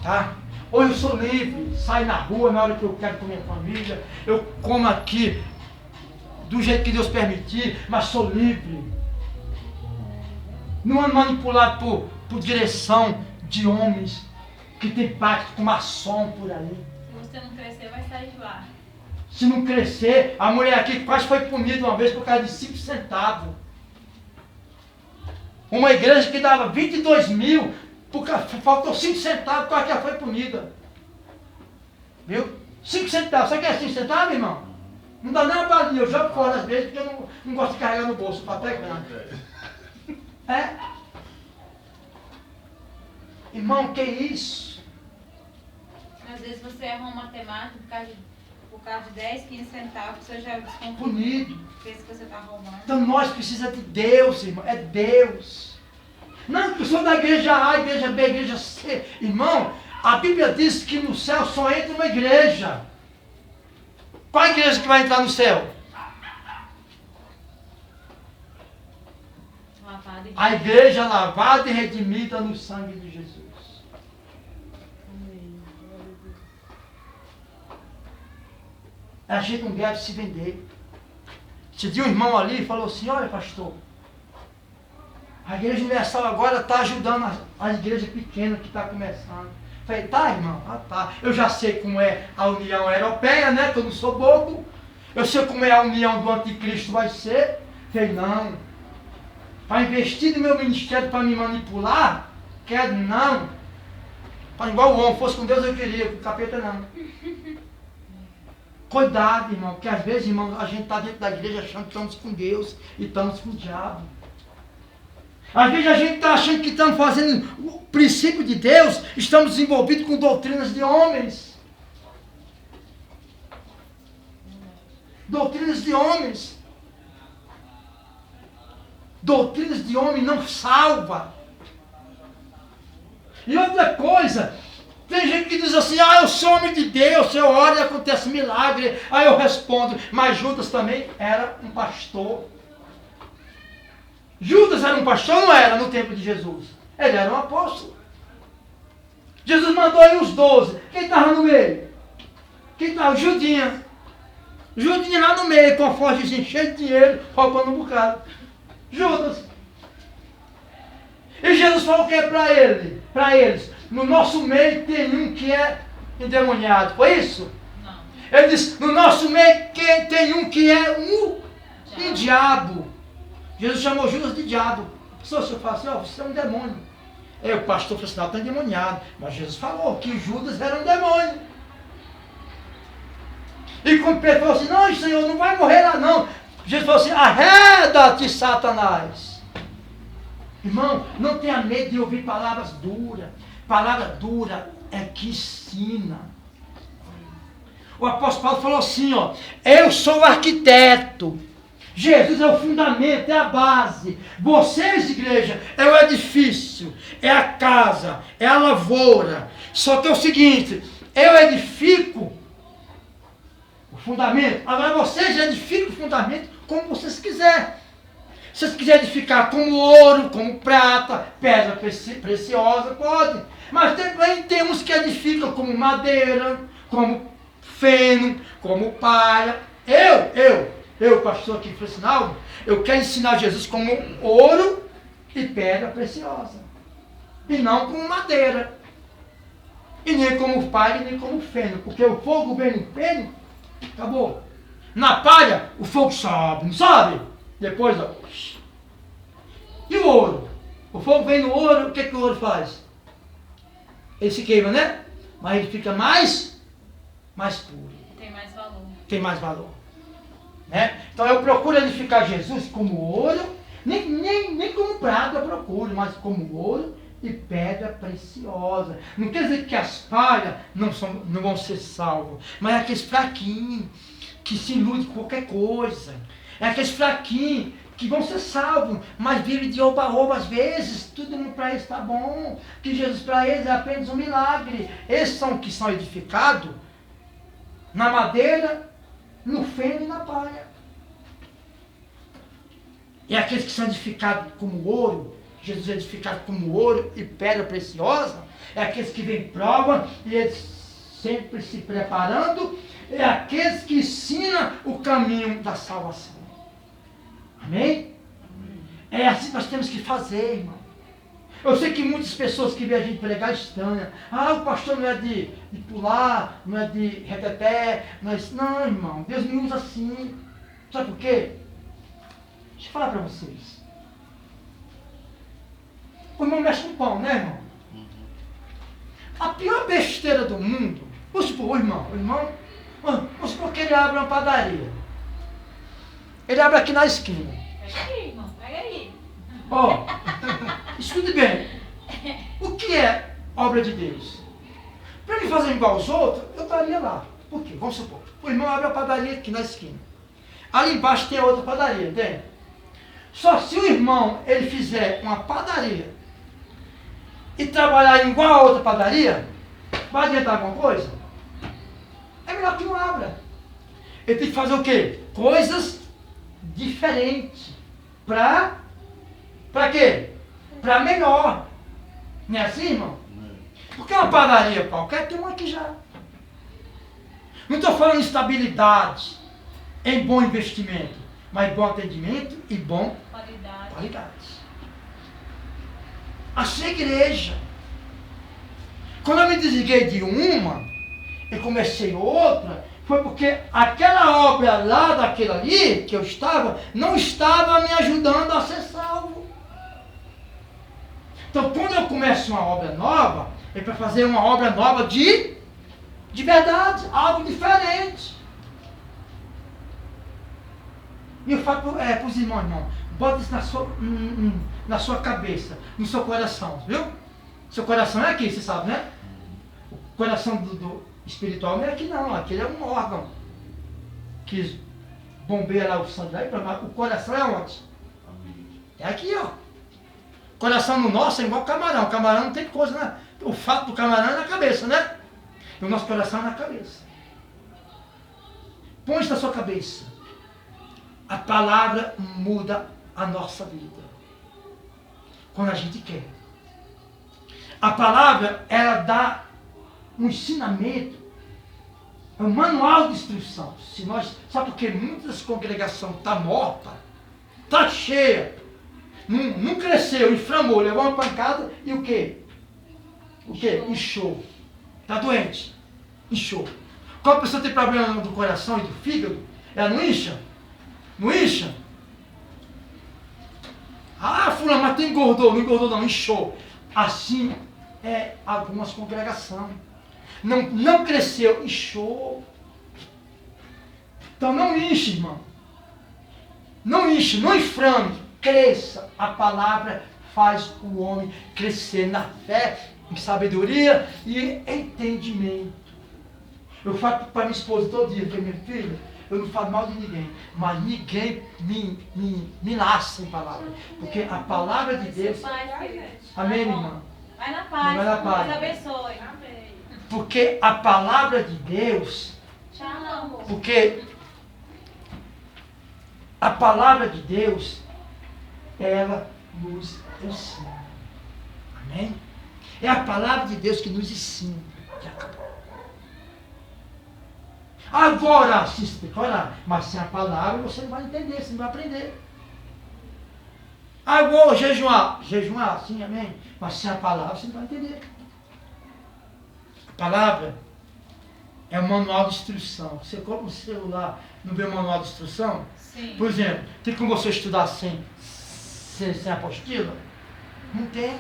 A: Tá? Hoje eu sou livre, saio na rua na hora que eu quero com minha família, eu como aqui do jeito que Deus permitir, mas sou livre. Não ando manipulado por direção de homens que tem pacto com maçom por aí.
B: Se você não crescer, vai sair de lá.
A: Se não crescer, a mulher aqui quase foi punida uma vez por causa de 5 centavos. Uma igreja que dava 22 mil, porque faltou 5 centavos, quase que ela foi punida. Viu? 5 centavos, sabe o que é 5 centavos, irmão? Não dá nem uma balinha, eu jogo fora às vezes, porque eu não gosto de carregar no bolso, o papel é grande. É? Irmão, que isso?
B: Às vezes você erra uma matemática por causa de 10, 15 centavos, você já desconfia.
A: Punido.
B: Pensa que você está roubando.
A: Então nós precisamos de Deus, irmão. É Deus. Não, eu sou da igreja A, igreja B, igreja C. Irmão, a Bíblia diz que no céu só entra uma igreja. Qual a igreja que vai entrar no céu? A igreja lavada e redimida no sangue de Jesus. A gente não deve se vender. Esse dia um irmão ali falou assim, olha pastor, a igreja universal agora está ajudando as igrejas pequenas que estão começando. Falei, tá irmão? Ah, tá. Eu já sei como é a União Europeia, né? Que eu não sou bobo. Eu sei como é a união do anticristo vai ser. Falei, não. Para investir no meu ministério para me manipular? Quero não. Para igual o homem, fosse com Deus eu queria, com o capeta não. Cuidado, irmão, porque às vezes, irmão, a gente está dentro da igreja achando que estamos com Deus e estamos com o diabo. Às vezes a gente está achando que estamos fazendo o princípio de Deus, estamos envolvidos com doutrinas de homens. Doutrinas de homens. Doutrinas de homem não salva. E outra coisa, tem gente que diz assim, eu sou homem de Deus, eu oro e acontece milagre. Aí eu respondo, mas Judas também era um pastor. Judas era um pastor ou não era no tempo de Jesus? Ele era um apóstolo. Jesus mandou aí os 12. Quem estava no meio? Quem estava? Judinha. Judinha lá no meio, com a fortezinha cheia de dinheiro, roubando um bocado. Judas. E Jesus falou o que para ele? Para eles? No nosso meio tem um que é endemoniado. Foi isso?
B: Não.
A: Ele disse, no nosso meio tem um que é um diabo. Jesus chamou Judas de diabo. Se eu falo assim, você é um demônio. Aí o pastor falou assim, não, está endemoniado. Mas Jesus falou que Judas era um demônio. E quando Pedro falou assim, não, Senhor, não vai morrer lá não. Jesus falou assim, arreda-te, Satanás. Irmão, não tenha medo de ouvir palavras duras. Palavra dura é que ensina. O apóstolo Paulo falou assim, eu sou o arquiteto. Jesus é o fundamento, é a base. Vocês, igreja, é o edifício, é a casa, é a lavoura. Só que é o seguinte, eu edifico o fundamento. Agora vocês edificam o fundamento como vocês quiserem. Se vocês quiserem edificar como ouro, como prata, pedra preciosa, pode. Mas também temos que edificam como madeira, como feno, como palha. Eu, pastor aqui falei assim, não, eu quero ensinar Jesus como ouro e pedra preciosa. E não como madeira. E nem como palha, nem como feno. Porque o fogo vem no feno, acabou. Na palha, o fogo sobe, não sobe? Depois, E o ouro? O fogo vem no ouro, o que o ouro faz? Ele se queima, né? Mas ele fica mais puro.
B: Tem mais valor.
A: Tem mais valor. Né? Então eu procuro edificar Jesus como ouro, nem como prata eu procuro, mas como ouro e pedra preciosa. Não quer dizer que as palhas não vão ser salvas, mas é aqueles fraquinhos que se iludem com qualquer coisa. É aqueles fraquinhos que vão ser salvos, mas vivem de rouba às vezes, tudo para eles está bom, que Jesus para eles é apenas um milagre. Esses são que são edificados na madeira, no feno e na palha. é aqueles que são edificados como ouro, Jesus é edificado como ouro e pedra preciosa, é aqueles que vêm prova e eles sempre se preparando, é aqueles que ensinam o caminho da salvação. Amém? É assim que nós temos que fazer, irmão. Eu sei que muitas pessoas que veem a gente pregar estranham. Ah, o pastor não é de pular, não é de reteté. Não, irmão, Deus me usa assim. Sabe por quê? Deixa eu falar para vocês. O irmão mexe com pão, né, irmão? A pior besteira do mundo, vamos supor, o irmão, vamos supor que ele abre uma padaria. Ele abre aqui na esquina.
B: Pega aí, irmão, pega aí.
A: Ó, escute bem. O que é obra de Deus? Para me fazer igual aos outros, eu estaria lá. Por quê? Vamos supor, o irmão abre a padaria aqui na esquina. Ali embaixo tem a outra padaria, entende? Só se o irmão ele fizer uma padaria e trabalhar igual a outra padaria, vai adiantar alguma coisa? É melhor que não abra. Ele tem que fazer o quê? Coisas diferentes. Para quê? Para melhor. Não é assim, irmão? Porque uma padaria qualquer tem uma aqui já. Não estou falando em estabilidade, em bom investimento, mas bom atendimento e bom qualidade. Assim é igreja. Quando eu me desliguei de uma e comecei outra, foi porque aquela obra lá daquele ali, que eu estava, não estava me ajudando a ser salvo. Então quando eu começo uma obra nova, é para fazer uma obra nova de verdade, algo diferente. E eu falo para os irmãos, bota isso na sua cabeça, no seu coração, viu? Seu coração é aqui, você sabe, né? O coração do espiritual não é aqui não, aquele é um órgão que bombeia lá o sangue daí, o coração é onde? É aqui, ó. O coração no nosso é igual camarão, o camarão não tem coisa, né? O fato do camarão é na cabeça, né? E o nosso coração é na cabeça. Põe isso na sua cabeça. A palavra muda a nossa vida. Quando a gente quer. A palavra, ela dá um ensinamento, é um manual de instrução. Sabe por que muitas congregações estão mortas, está cheia, não cresceu, inflamou, levou uma pancada e o quê? O quê? Inchou. Está doente. Inchou. Quando a pessoa tem problema do coração e do fígado, ela não incha? Não incha? Ah, fulano, mas tu engordou. Não engordou não, inchou. Assim é algumas congregações. Não cresceu, inchou. Então não enche, irmão. Não enche, não inflame. Cresça. A palavra faz o homem crescer na fé, em sabedoria e entendimento. Eu falo para minha esposa todo dia, minha filha, eu não falo mal de ninguém, mas ninguém me nasce em palavra. Porque a palavra de Deus... Amém, irmã?
B: Vai na paz.
A: Vai na paz.
B: Deus abençoe.
C: Amém.
A: Porque a palavra de Deus...
B: Tchau.
A: Porque a palavra de Deus, ela nos ensina. Amém? É a palavra de Deus que nos ensina. Agora, se você tem que orar, mas sem a palavra você não vai entender, você não vai aprender. Agora, jejuar, sim, amém? Mas sem a palavra você não vai entender. A palavra é um manual de instrução. Você compra um celular, não vê o manual de instrução?
B: Sim.
A: Por exemplo, tem como você estudar sem apostila? Não tem.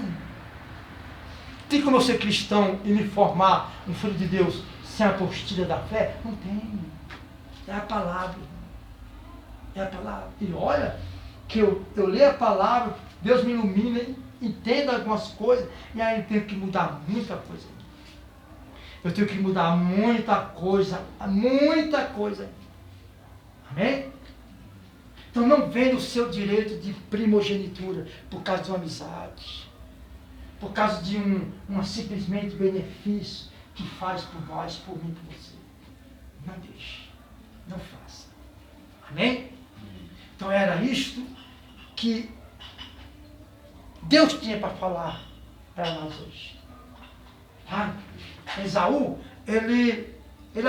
A: Tem como eu ser cristão e me formar um filho de Deus sem a apostila da fé? Não tem. É a palavra. É a palavra. E olha, que eu leio a palavra, Deus me ilumina, entendo algumas coisas, e aí eu tenho que mudar muita coisa. Eu tenho que mudar muita coisa. Muita coisa. Amém? Então não venda o seu direito de primogenitura por causa de uma amizade. Por causa de um simplesmente benefício que faz por nós, por mim, por você. Não deixe. Não faça. Amém? Então era isto que Deus tinha para falar para nós hoje. Ah, Esaú, ele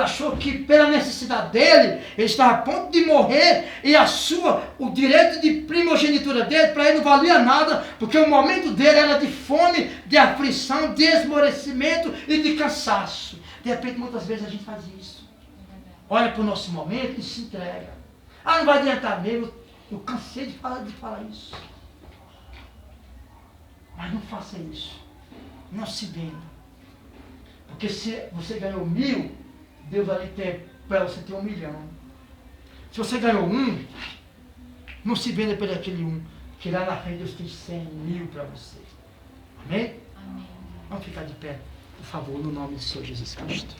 A: achou que pela necessidade dele, ele estava a ponto de morrer e o direito de primogenitura dele, para ele não valia nada, porque o momento dele era de fome, de aflição, de esmorecimento e de cansaço. De repente, muitas vezes a gente faz isso. Olha para o nosso momento e se entrega. Ah, não vai adiantar mesmo, eu cansei de falar isso. Mas não faça isso. Não se venda. Porque se você ganhou 1000, Deus ali tem para você ter 1 milhão. Se você ganhou 1, não se venda por aquele 1, que lá na frente Deus tem 100.000 para você. Amém?
B: Amém.
A: Vamos ficar de pé, por favor, no nome do Senhor Jesus Cristo.